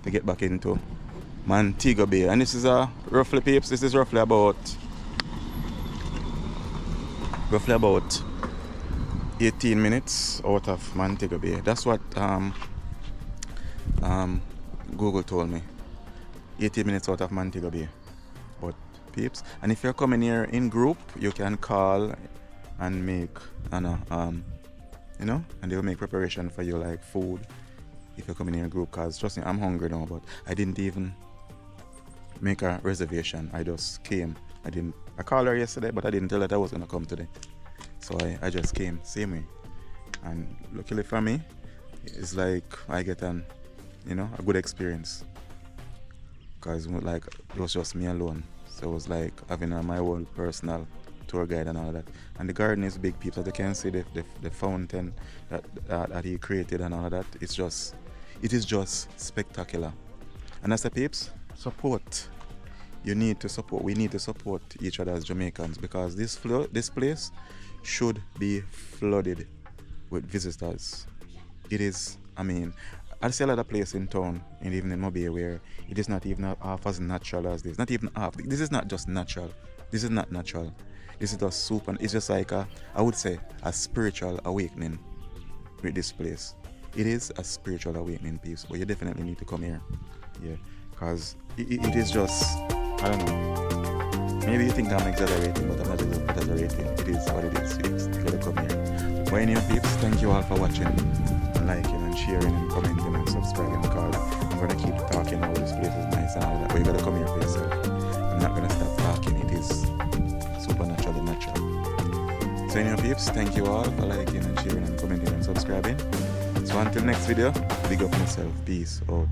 to get back into Montego Bay. And this is roughly, peeps, this is roughly about 18 minutes out of Montego Bay. That's what Google told me. 18 minutes out of Montego Bay. But peeps, and if you're coming here in group, you can call and make you know, and they will make preparation for you, like food, if you're coming here in group. Cause trust me, I'm hungry now, but I didn't even make a reservation. I just came. I called her yesterday, but I didn't tell her that I was gonna come today. So I just came, same way. And luckily for me, it's like I get a good experience. Cause like it was just me alone. So it was like having my own personal tour guide and all that. And the garden is big, people. As you can see the fountain that he created and all of that. It is just spectacular. And as a peeps, support. We need to support each other as Jamaicans, because this place should be flooded with visitors. It is, I mean, I see a lot of places in town, and even in Mobile, where it is not even half as natural as this. Not even half. This is not just natural. This is not natural. This is just super. It's just like I would say, a spiritual awakening with this place. It is a spiritual awakening piece, but you definitely need to come here. Yeah, because it is just, I don't know. Maybe you think I'm exaggerating, but I'm not exaggerating. It is what it is. You gotta come here. But anyway, peeps, thank you all for watching and liking and sharing and commenting and subscribing, because I'm gonna keep talking about this place is nice and all that. But you gotta come here for yourself. I'm not gonna stop talking. It is supernaturally natural. So anyway, peeps, thank you all for liking and sharing and commenting and subscribing. So until next video, big up myself. Peace out.